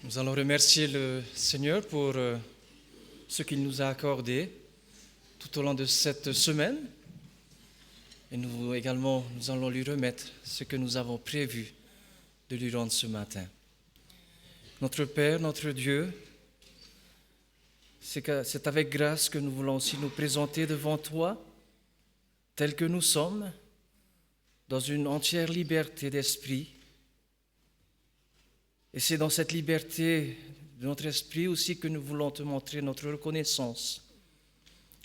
Nous allons remercier le Seigneur pour ce qu'il nous a accordé tout au long de cette semaine. Et nous allons lui remettre ce que nous avons prévu de lui rendre ce matin. Notre Père, notre Dieu, c'est avec grâce que nous voulons aussi nous présenter devant toi, tels que nous sommes, dans une entière liberté d'esprit. Et c'est dans cette liberté de notre esprit aussi que nous voulons te montrer notre reconnaissance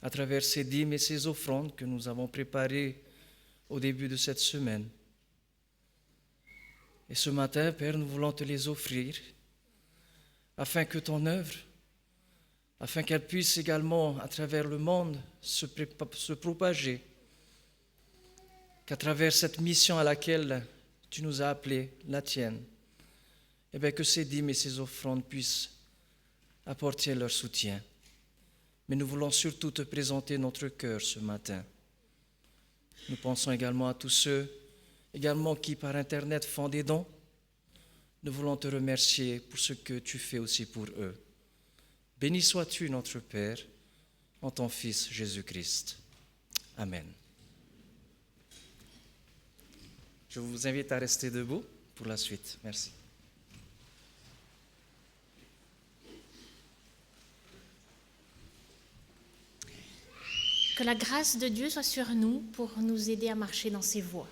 à travers ces dîmes et ces offrandes que nous avons préparées au début de cette semaine. Et ce matin, Père, nous voulons te les offrir afin que ton œuvre, afin qu'elle puisse également à travers le monde se propager, qu'à travers cette mission à laquelle tu nous as appelés, la tienne, et bien que ces dîmes et ces offrandes puissent apporter leur soutien. Mais nous voulons surtout te présenter notre cœur ce matin. Nous pensons également à tous ceux qui par Internet font des dons. Nous voulons te remercier pour ce que tu fais aussi pour eux. Béni sois-tu, notre Père, en ton Fils Jésus-Christ. Amen. Je vous invite à rester debout pour la suite. Merci. Que la grâce de Dieu soit sur nous pour nous aider à marcher dans ses voies.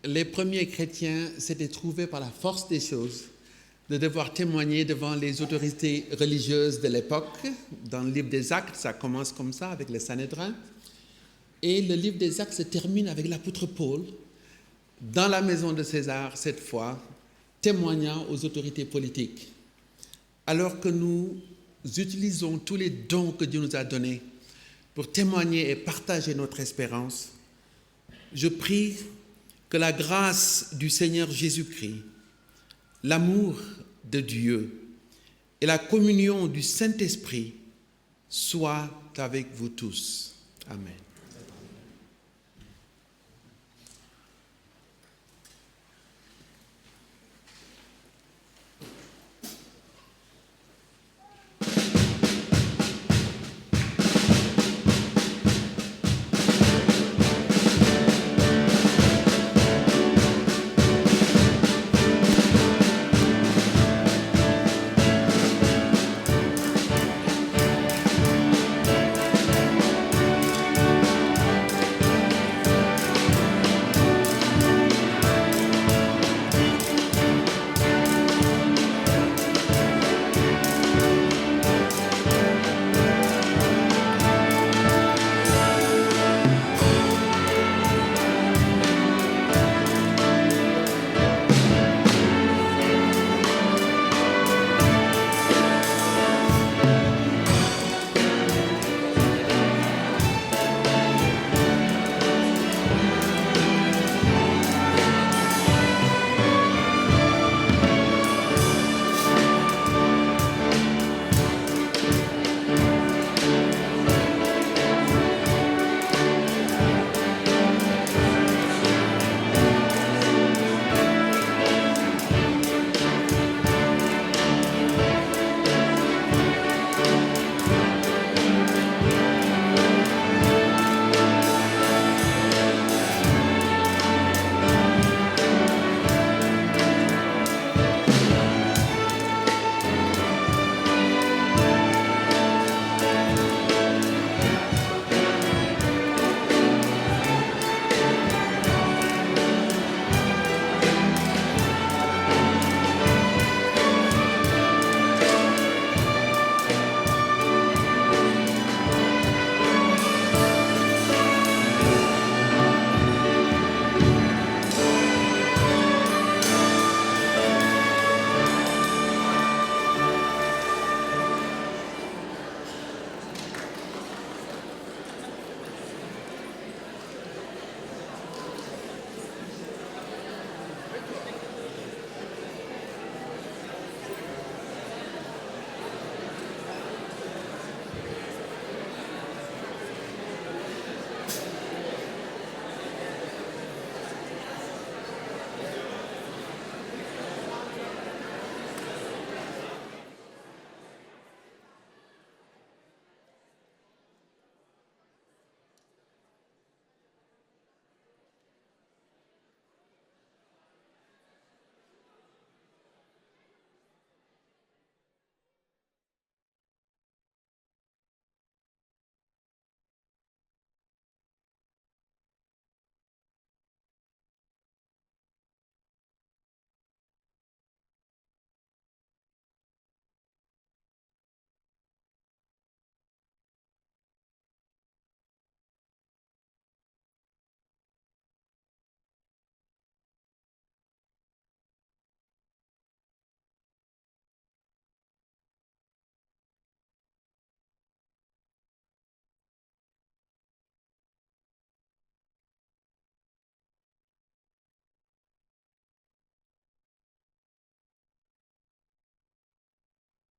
les premiers chrétiens s'étaient trouvés par la force des choses de devoir témoigner devant les autorités religieuses de l'époque. Dans le livre des Actes, ça commence comme ça, avec le Sanhédrin. Et le livre des Actes se termine avec l'apôtre Paul, dans la maison de César, cette fois, témoignant aux autorités politiques. Alors que nous utilisons tous les dons que Dieu nous a donnés pour témoigner et partager notre espérance, je prie que la grâce du Seigneur Jésus-Christ, l'amour de Dieu et la communion du Saint-Esprit soient avec vous tous. Amen.